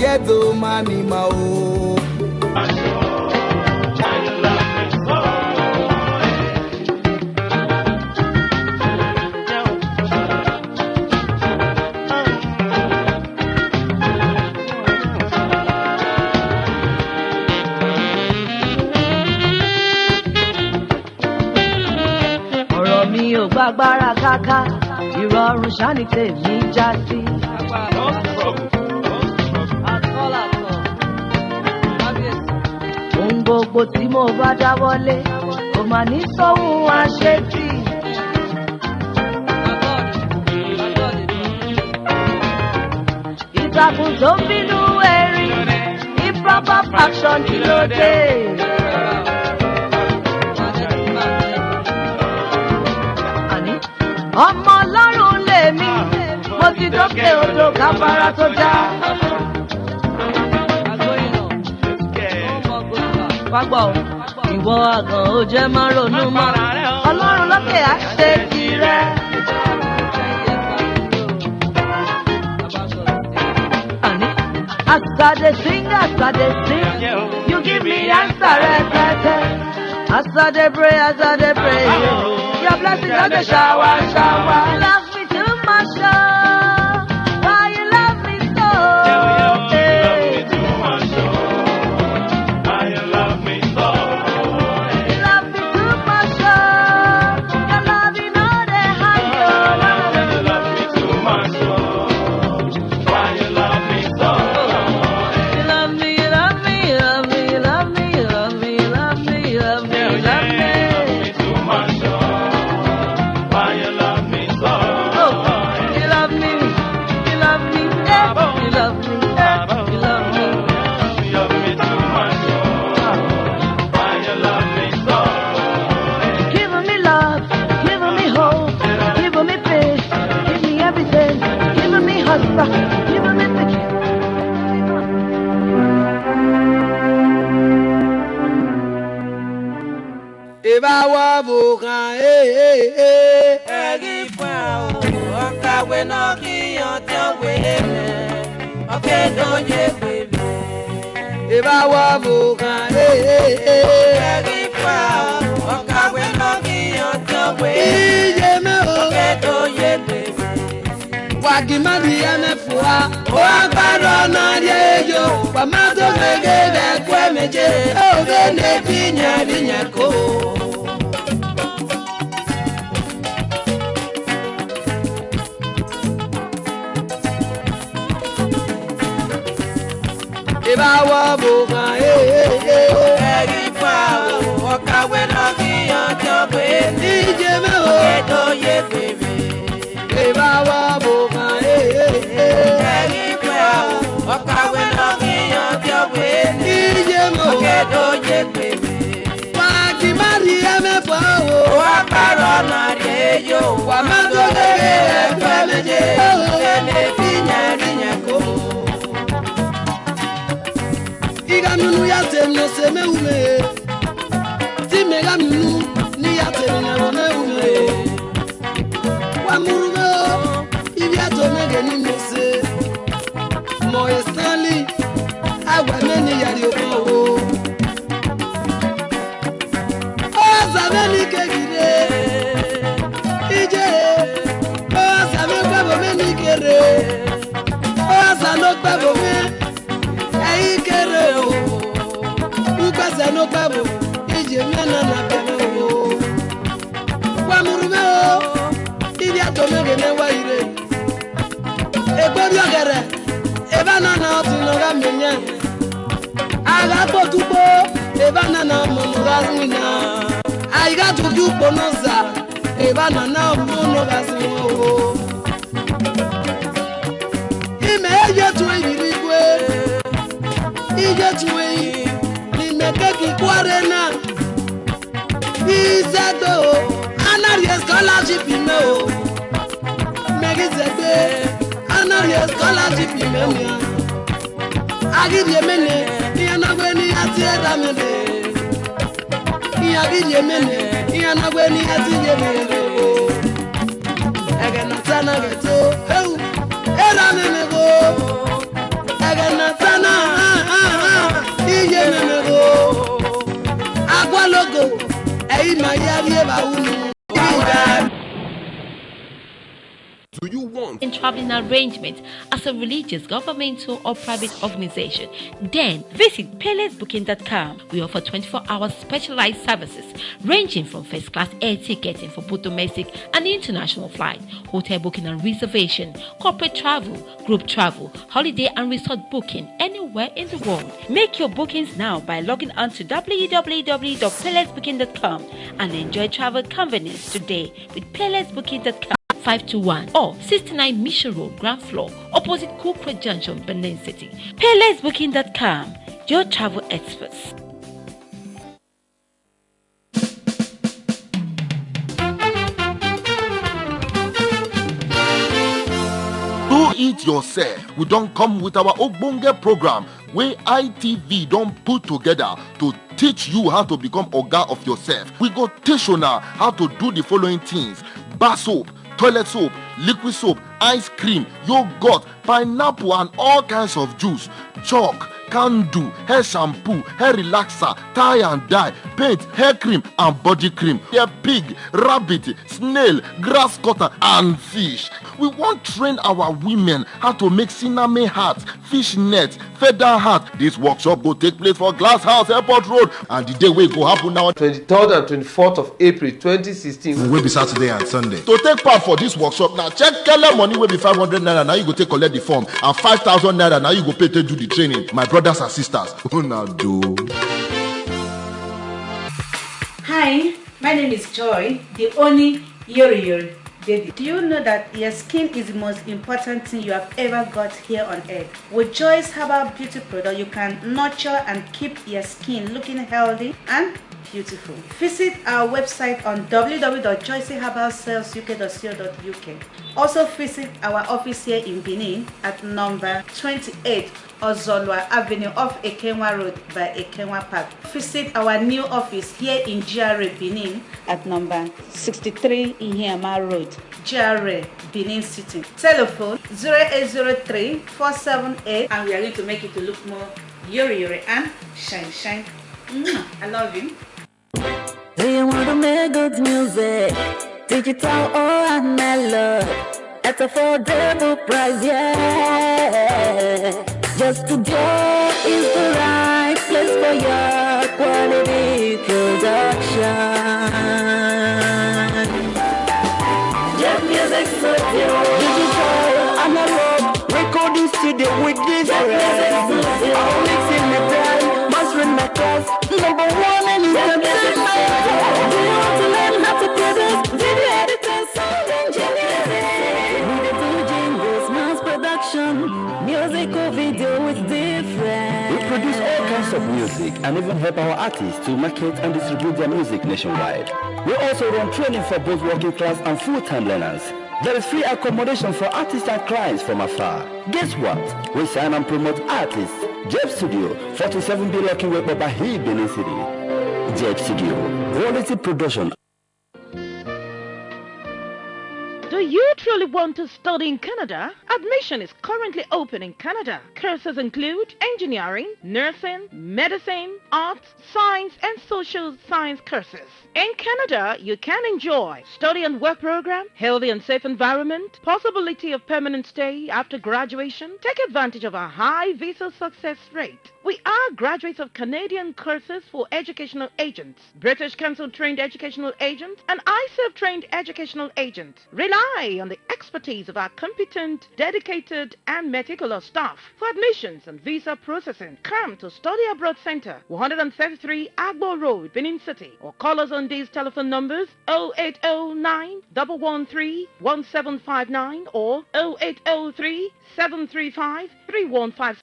ghetto money ma o. Ọ̀rọ̀ mi ò gbàgbára káká, ìrọ̀rùn ṣáni tèmi já sí. Ohun gbogbo tí mo bá dáwọ́lé, kò mà ní sóhun àṣetì. Ìtàkùn tó ń bínú erin, improper action kí ló dé? Ọmọ Ọlọ́run lèmi, mo ti dókè odò káfárá tó já. Fagbọ́ ìwọ àgàn ó jẹ́ má ronú mọ́, Ọlọ́run lókè á ṣe tirẹ̀. As I dey sing, you give me answer rẹpẹtẹ. As I dey pray, your blessings on the shower. You love me too much, oh. Why you love me so? You love me too much, oh. Why you love me so? You love me too much, oh. Your love you know they hide you. You love me too much, oh. Why you love me so? You love me, you love me, you love me, you love me, you love me, you love me, you love me, you love me. Ìbáwọ̀ bùkàn ẹ̀rí fún àwọn ọ̀kàwé náà kí ọtí ọ̀wé ẹ̀mẹ̀ ọ̀kẹ́ lóye bèbè. Ìbáwọ̀ bùkàn ẹ̀rí fún àwọn ọ̀kàwé náà kí ọtí ọ̀wé ẹ̀mẹ̀ ọ̀kẹ́ lóye bèbè. Wàgìmọ́dì ẹ̀mẹ̀fọ́ wa ó agbára ọ̀nà yẹ́yọ́ pàmò gẹ́gẹ́ ẹ̀kọ́ ẹ̀mẹ̀jẹ̀ ọ̀gẹ́ nẹ́bí yẹn kó. Ìbáwọ̀ bùkàn ẹ̀rí fún àwọn ọ̀kàwé náà kí ọjọ́ pé níjẹ mẹ́wọ̀ ẹ̀dọ́ yé bèbè. Ìbáwọ̀ bùkàn ẹ̀rí fún àwọn ọ̀kàwé náà kí ọjọ́ pé níjẹ mẹ́wọ̀ ẹ̀dọ́ yé bèbè. Wàá má rí ẹ̀mẹ́fọ́ o. Wàá pàrọ̀ ọ̀nà rẹ̀ yóò. Wàá má tó gẹ́gẹ́ ẹ̀fọ́ méje. Ẹ̀lẹ́ fi yẹn kó. Iganunu ya temno seme ume Timega minu ni ya temna wame ume Wamurume o Ibi ato mege ni mose Moe Stanley Agwa meni yari opo o Oza meni kegire Ije Oza me kwebo meni kere Oza no kwebo me Eyi kere o, ugbasa no kwabo, ije mena na beme o. Wamurume o, ibi atomege ne wa ire. Egbo bi ogere, eba na oti no ga menya. Aga potupo, eba na mono ga zwina. Aiga tuju ponoza, eba na mono ga zwina o. Ime eje tu iri kwe. Ije tuwe ni mekeki kwarena Izegbe o Anari scholarship ime o Megizegbe Anari scholarship ime o Agidi emene Iya nagwe ni ati edamene Iya agidi emene Iya nagwe ni ati yemene o Ege natana geto Edamene o Agana sana ije memego agwa logo ei mayari ba unu. Do you want in traveling arrangement as a religious, governmental, or private organization? Then visit PaylessBooking.com. We offer 24-hour specialized services ranging from first-class air ticketing for both domestic and international flights, hotel booking and reservation, corporate travel, group travel, holiday and resort booking anywhere in the world. Make your bookings now by logging on to www.PaylessBooking.com and enjoy travel convenience today with PaylessBooking.com. 521 or 69 Mission Road, ground floor, opposite Kukwe Junction, Benin City. PaylessBooking.com, your travel experts. Do it yourself. We don't come with our Ogbonge program where ITV don't put together to teach you how to become Oga of yourself. We go teach you now how to do the following things: bar soap, toilet soap, liquid soap, ice cream, yogurt, pineapple and all kinds of juice, chalk, candle, hair shampoo, hair relaxer, tie and dye, paint, hair cream and body cream, hair pig, rabbit, snail, grass cutter and fish. We want to train our women how to make cinnamon hats, fish nets, feather hat. This workshop will take place for Glass House Airport Road, and the day will go happen now 23rd and 24th of April 2016. We will be Saturday and Sunday. To take part for this workshop now, check Kele money will be 500 naira. Now you go take collect the form, and 5,000 naira. Now you go pay to do the training. My brothers and sisters, who now do? Hi, my name is Joy, the only Yori baby. Do you know that your skin is the most important thing you have ever got here on earth? With Joy's herbal beauty product, you can nurture and keep your skin looking healthy and beautiful. Visit our website on www.joyceherbalsalesuk.co.uk. Also visit our office here in Benin at number 28 Ozolwa Avenue off Ekenwa Road by Ekenwa Park. Visit our new office here in GRA Benin at number 63 Ihiama Road, GRA Benin City. Telephone 0803-478, and we are going to make it to look more yori and shine. I love you. Do you want to make good music? Digital or analog? At affordable price, yeah. Just today is the right place for your quality production. Jet Music Studio. Digital, analog, recording studio with this brand. All mixing metal, mastering metals, number one in entertainment. Do you want to learn how to produce video editing, sound engineering? We do jingles, mass production, musical video with different. We produce all kinds of music and even help our artists to market and distribute their music nationwide. We also run training for both working class and full-time learners. There is free accommodation for artists and clients from afar. Guess what? We sign and promote artists. Jeb Studio, 47B Locking Way, Babahi, Benin City. Jeb Studio, quality production. Do you truly want to study in Canada? Admission is currently open in Canada. Courses include engineering, nursing, medicine, arts, science, and social science courses. In Canada, you can enjoy study and work program, healthy and safe environment, possibility of permanent stay after graduation. Take advantage of our high visa success rate. We are graduates of Canadian courses for educational agents, British Council trained educational agents, and ISEF trained educational agents. Rely on the expertise of our competent, dedicated, and meticulous staff. For admissions and visa processing, come to Study Abroad Center, 133 Agbo Road, Benin City, or call us on these telephone numbers 0809-113-1759 or 0803-735-3156.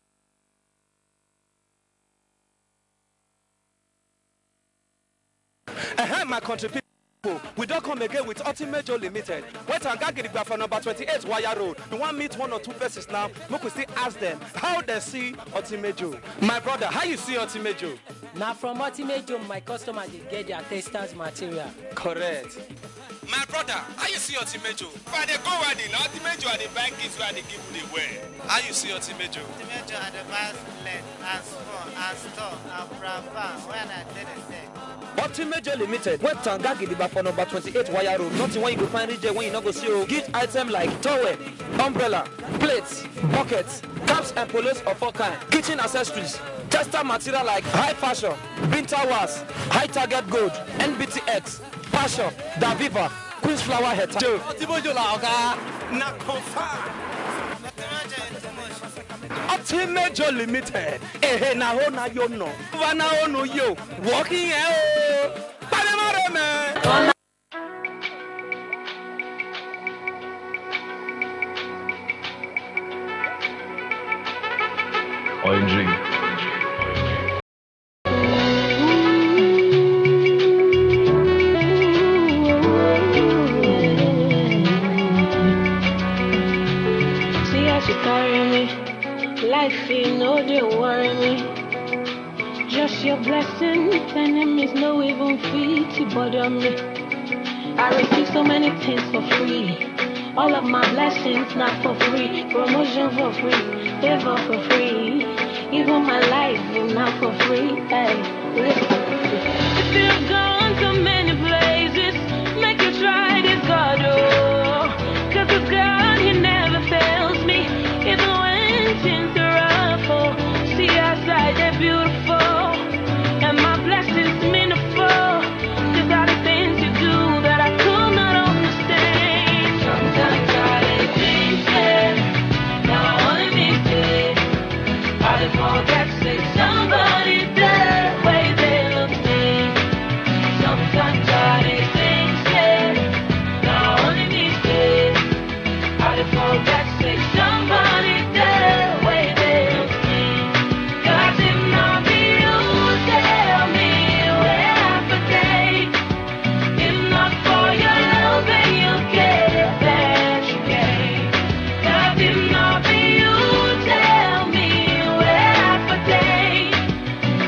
My country people, we don't come again with Ultimate Joe Limited. Wait and get it for number 28 Wire Road. You want meet one or two persons now? We could still ask them how they see Ultimate Joe. My brother, how you see Ultimate Joe? Now from Ultimate Joe, my customer they get their testers material. Correct. My brother, how you see Otimejo? But they go wedding, Otimejo and the bank is where they give you the way. How you see Otimejo? Otimejo and the buy land and phone and store and brava when I did it. Otimejo Limited, where Tanga Gidiba for number 28 Wire Road. Nothing when you go find it when you not go see you. Get items like towel, umbrella, plates, buckets, caps and polos of all kinds, kitchen accessories, tester material like high fashion, winter was, high target gold, NBTX, passion, Daviva, Queen's Flower Head. Otimejo la oga na confirm. Otimejo Limited. Na ho na yo no. Wa na ho no yo. Walking e o. Pale mare me. OMG. Life, you know, they worry me. Just your blessing, enemies no even fit to bother me. I receive so many things for free. All of my blessings not for free. Promotion for free, favor for free. Even my life is not for free. Hey, if you've gone to many places, make you try this God, oh. Cause this God, he never fails me. Even when things are rough, oh. See outside, they're beautiful. And my blessings meaningful. Just got the things you do that I could not understand. Sometimes I didn't think it. Now I wanna be dead. I didn't forget to say somebody there. Way they look me. Sometimes I didn't think it. Now I wanna be dead. I didn't forget to say somebody there. Way they look me. God did not be you. Tell me where I forgave. If not for your love and your care that you gave. God did not be you. Tell me where I forgave.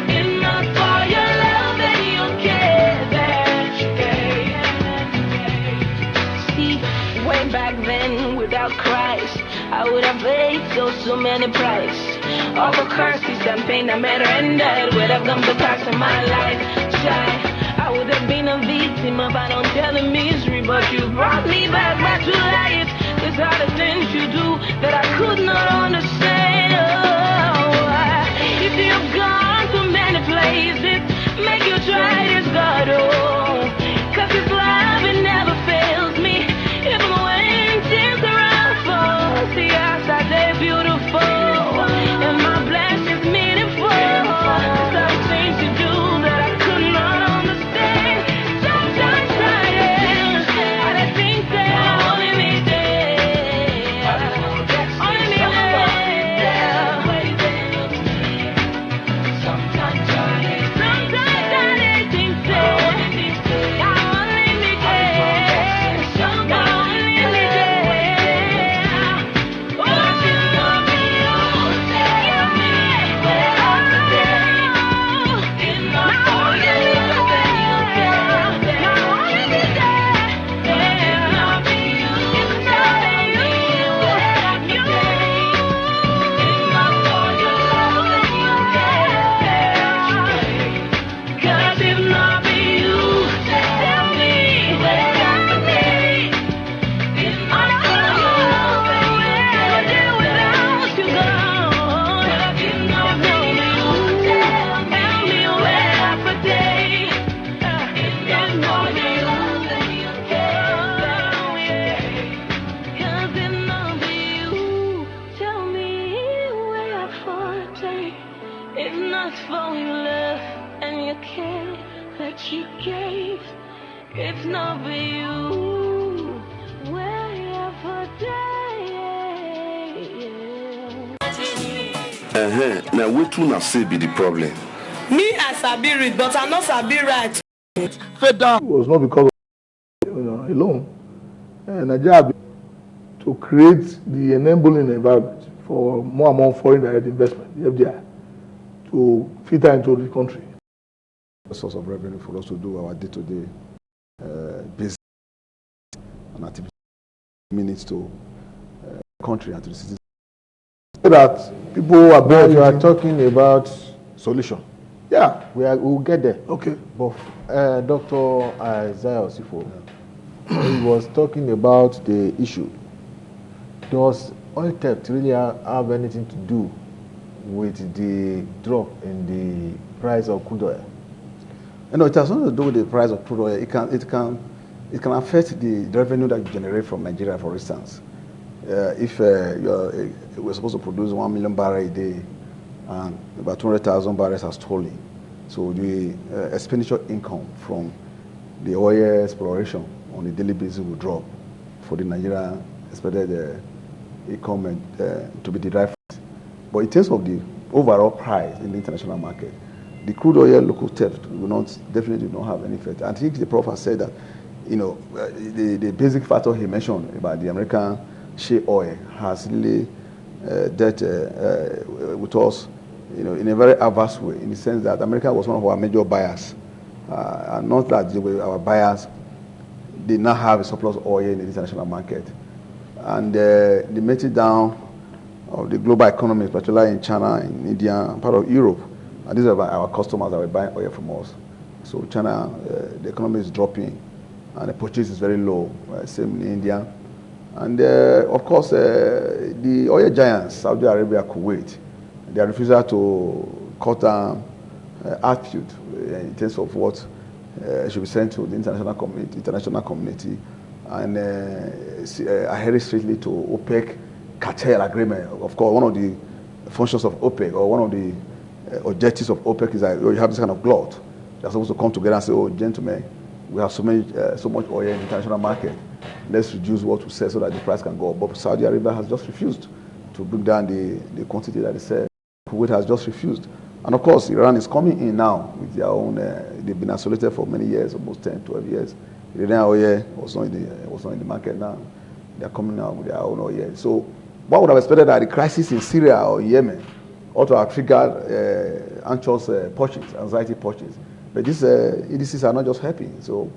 If not for your love and your care that you gave. See, way back then without Christ, I would have paid so many prices. All the curses and pain that made her ended would have come to pass in my life. I would have been a victim of an untelling misery, but you brought me back to life. These are the things you do that I could not understand. Oh, if you've gone to many places, make you try this God, oh. Cause his love, it never fails me. Even when things are rough, oh. See outside, they're beautiful. And my blessings meaningful. Some things you do that I could not understand. Sometimes I am. I don't think that only me there. Only me there. Sometimes I am. Sometimes I think that only me there. Only me there. Only me there. Oh, love me, oh, tell me where I forgave. If not for your love and your care, now only me there. If not for you, tell me where I forgave. If not for your love and your care, cause if not for you, tell me where I forgave. If not for your love and your care, without you gone. If not for you, tell me where I forgave. If not for your love and your care, cause if not for you, tell me where I forgave. If not for your love and your care that you gave, if not for you, where I forgave. Now, what you say be the problem? Me, I sabi read, but I not sabi write. Feda was not because of alone. Nigeria to create the enabling environment for more and more foreign direct investment, the FDI, to filter into the country. A source of revenue for us to do our day-to-day business. artificial minutes to country and to the citizens. So that people are now you are talking about solution. Yeah, we'll get there. Okay. But Dr. Isaiah Osifo, he was talking about the issue. Does oil theft really have anything to do with the drop in the price of crude oil? No, it has nothing to do with the price of crude oil. It can affect the revenue that you generate from Nigeria, for instance. If we're supposed to produce 1 million barrels a day, and about 200,000 barrels are stolen, so the expenditure income from the oil exploration on a daily basis will drop for the Nigerian expected income to be derived. But in terms of the overall price in the international market, the crude oil local theft will definitely not have any effect. I think the prof has said that, the basic factor he mentioned about the American shale oil has really dealt with us, in a very adverse way, in the sense that America was one of our major buyers, and not that they were our buyers did not have a surplus oil in the international market, and the melting down of the global economy, particularly in China, in India, and part of Europe, and these are our customers that were buying oil from us. So China, the economy is dropping, and the purchase is very low. Same in India, and of course the oil giants, Saudi Arabia, Kuwait, their refusal to cut down output in terms of what should be sent to the international community, and adhering strictly to OPEC cartel agreement. Of course, one of the functions of OPEC, or one of the objectives of OPEC, is that you have this kind of glut. They're supposed to come together and say, "Oh, gentlemen, we have so much oil in the international market. Let's reduce what we sell so that the price can go up." But Saudi Arabia has just refused to bring down the quantity that they sell. Kuwait has just refused. And of course, Iran is coming in now with their own, they've been isolated for many years, almost 10, 12 years. Iranian oil was not in the market now. They're coming out with their own oil. So one would have expected that the crisis in Syria or Yemen ought to have triggered anxious anxiety purchase. But these indices are not just helping. So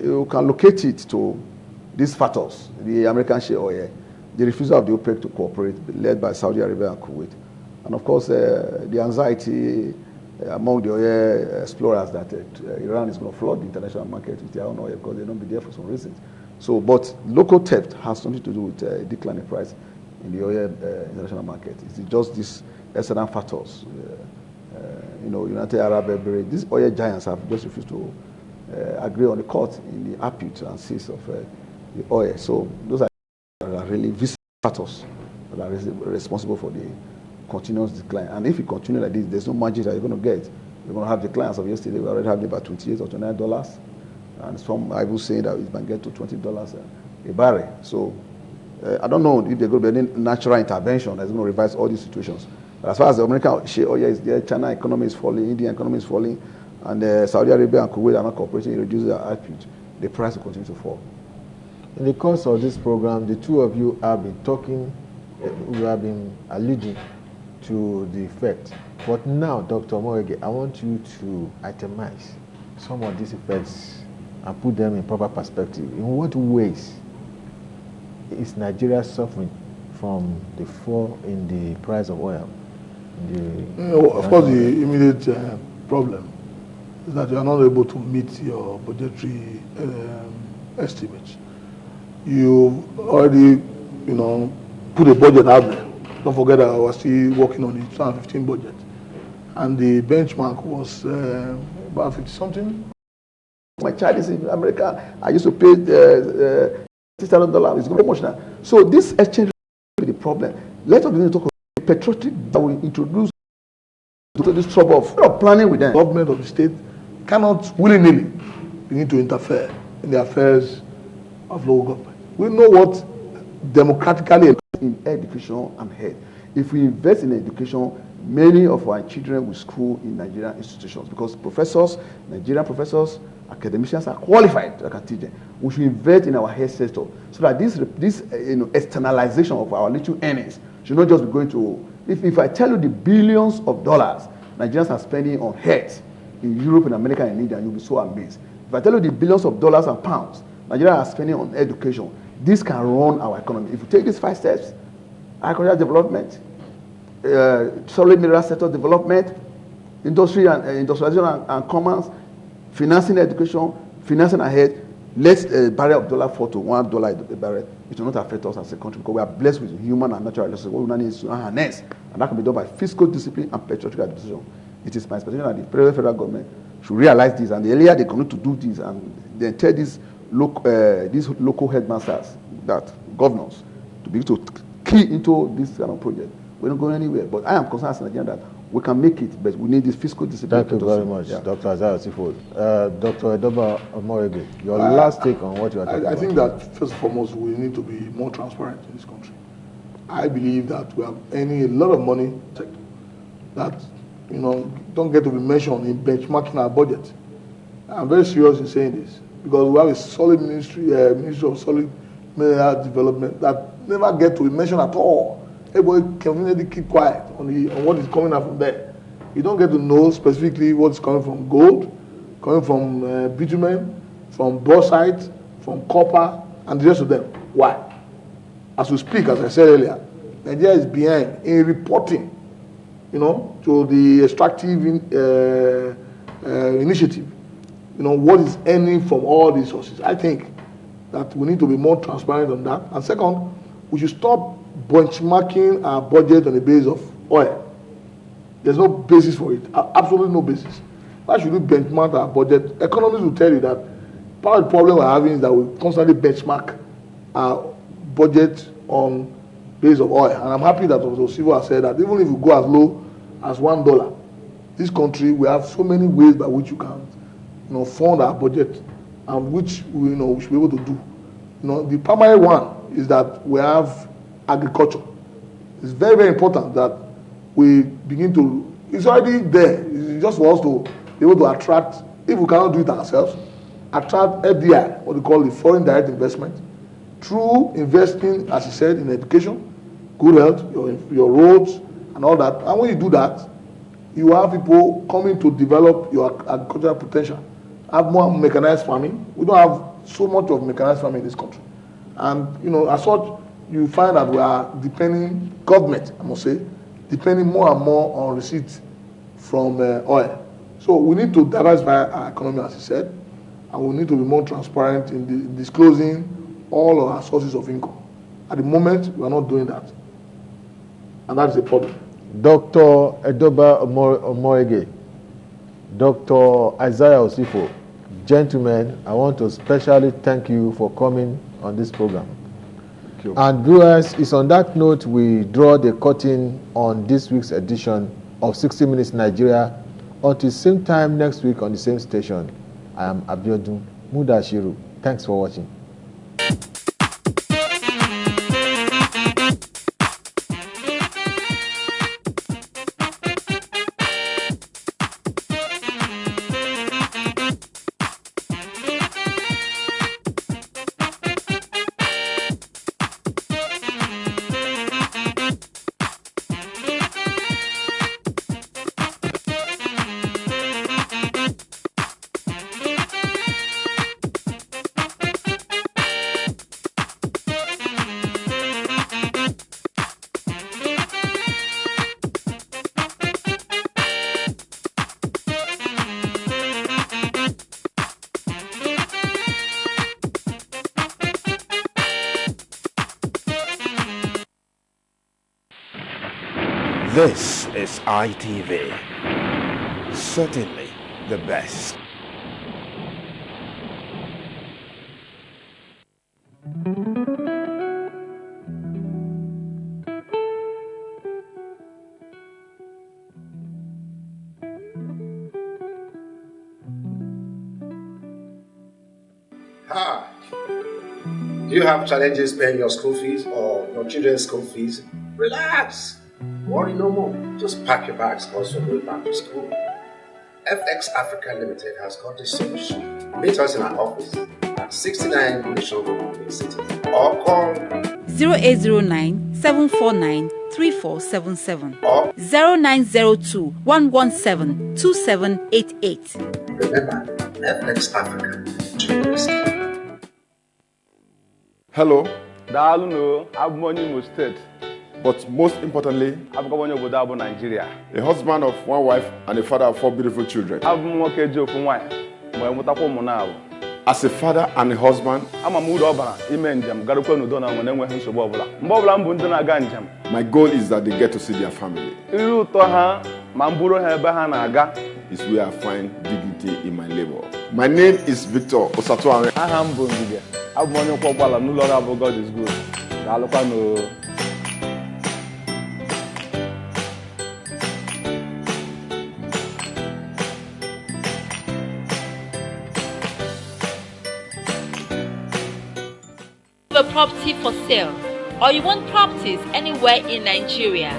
you can locate it to these factors: the American shale oil, the refusal of the OPEC to cooperate, led by Saudi Arabia and Kuwait, and of course the anxiety among the oil explorers that Iran is going to flood the international market with their own oil because they don't be there for some reasons. So, but local theft has something to do with declining price in the oil international market. It's just these external factors. United Arab Emirates, these oil giants have just refused to agree on the cut in the output and sales of the oil. So those are really visible factors that are responsible for the continuous decline. And if you continue like this, there's no margin that you're going to get. You're going to have declines of yesterday. We already have about $28 or $29, and some are even saying that it can get to $20 a barrel. So I don't know if there's going to be any natural intervention that's going to revise all these situations. But as far as the American shale oil is there, China economy is falling, Indian economy is falling, and Saudi Arabia and Kuwait are not cooperating in reducing their output, the price will continue to fall. In the course of this program, the two of you have been talking, you have been alluding to the effect. But now, Dr. Moege, I want you to itemize some of these effects and put them in proper perspective. In what ways is Nigeria suffering from the fall in the price of oil? Of course, the immediate problem is that you are not able to meet your budgetary estimates. You've already, put a budget out there. Don't forget that I was still working on the 2015 budget, and the benchmark was about 50-something. My child is in America. I used to pay $6,000. It's going to be much now. So this exchange rate is the problem. Let us begin to talk about the patriotic that we introduce to this trouble of planning with them. The government of the state cannot willy-nilly begin to interfere in the affairs of local government. We know what democratically in education and health. If we invest in education, many of our children will school in Nigerian institutions because Nigerian professors, academicians are qualified to teach them. We should invest in our health sector so that this externalization of our little earnings should not just be going to. If I tell you the billions of dollars Nigerians are spending on health in Europe, in America, and India, you'll be so amazed. If I tell you the billions of dollars and pounds Nigeria is spending on education. This can run our economy. If you take these 5 steps, agricultural development, solid mineral sector development, industry and industrialization and commerce, financing education, financing ahead, let the barrier of dollar fall to $1 a barrel. It will not affect us as a country because we are blessed with human and natural resources. What we need is to harness, and that can be done by fiscal discipline and patriotic administration. It is my expectation that the federal government should realize this, and the earlier they continue to do this, and then tell these local headmasters, that governors, to be able to key into this kind of project. We're not going anywhere. But I am concerned as a Nigerian that we can make it, but we need this fiscal discipline. Thank you very much, Dr. Isaiah Osifo. Dr. Edoba Omorege, your last take on what you are talking about. I think that, first and foremost, we need to be more transparent in this country. I believe that we are earning a lot of money that, don't get to be mentioned in benchmarking our budget. I'm very serious in saying this because we have a solid Ministry of Solid Mineral Development that never get to be mentioned at all. Everybody conveniently keep quiet on what is coming out from there. You don't get to know specifically what's coming from gold, coming from bitumen, from bauxite, from copper, and the rest of them. Why? As we speak, as I said earlier, Nigeria is behind in reporting, to the extractive initiative. What is earning from all these sources. I think that we need to be more transparent on that. And second, we should stop benchmarking our budget on the basis of oil. There's no basis for it, absolutely no basis. Why should we benchmark our budget? Economists will tell you that part of the problem we're having is that we constantly benchmark our budget on base of oil. And I'm happy that Osifo has said that even if we go as low as $1, this country, we have so many ways by which you can fund our budget, and which we should be able to do. The primary one is that we have agriculture. It's very, very important that we begin to, it's already there. It's just for us to be able to attract, if we cannot do it ourselves, attract FDI, what we call the foreign direct investment, through investing, as he said, in education, good health, your roads, and all that. And when you do that, you have people coming to develop your agricultural potential, have more mechanized farming. We don't have so much of mechanized farming in this country. And, as such, you find that we are depending, government, I must say, depending more and more on receipts from oil. So we need to diversify our economy, as he said, and we need to be more transparent in disclosing all of our sources of income. At the moment, we are not doing that. And that is a problem. Dr. Edoba Omorege, Dr. Isaiah Osifo, gentlemen, I want to especially thank you for coming on this program. And viewers, it's on that note we draw the curtain on this week's edition of 60 Minutes Nigeria. Until same time next week on the same station, I am Abiodun Mudashiru. Thanks for watching. This is ITV. Certainly the best. Hi. Do you have challenges paying your school fees or your children's school fees? Relax. Worry no more. Just pack your bags because you're going back to school. FX Africa Limited has got the solution. Meet us in our office at 69 Nation Road in City or call 0809 749 3477 or 0902 117 2788. Remember, FX Africa. Hello. Daalụ no, abụ m onye Imo State. But most importantly, Abụ m onye obodo abụ Nigeria. a husband of one wife and a father of 4 beautiful children. Abụ m nwoke ji ofu nwaanyị, wee mụtakwa ụmụ na-abụ. As a father and a husband, ama m uru ọ bara ime njem garukwa n'udo na nwere enweghị nsogbu ọbụla. Mgbe ọbụla m bụ ndị na-aga njem, my goal is that they get to see their family. Iri ụtọ ha ma m buru ha ebe ha na-aga is where I find dignity in my labor. My name is Victor Osatuare. Aha m bụ Ngige. Abụ m onye ọkwọ ụgbọala n'ụlọ ọrụ abụ God is good. Daalụkwa no. A property for sale, or you want properties anywhere in Nigeria?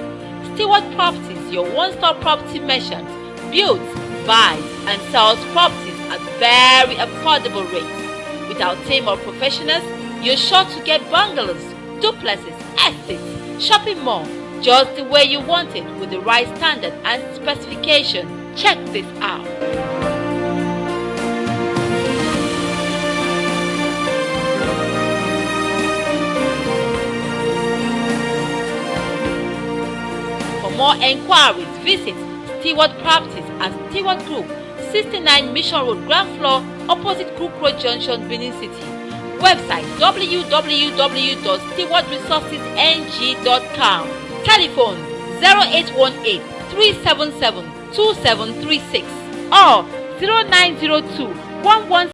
Stewart Properties, your one-stop property merchant, builds, buys, and sells properties at very affordable rates. With our team of professionals, you're sure to get bungalows, duplexes, estates, shopping mall, just the way you want it with the right standard and specification. Check this out. For more enquiries, visit Stewart Properties at Stewart Group, 69 Mission Road, ground floor, opposite Group Road Junction, Benin City. Website www.stewardresourcesng.com. Telephone 0818 377 2736 or 0902 11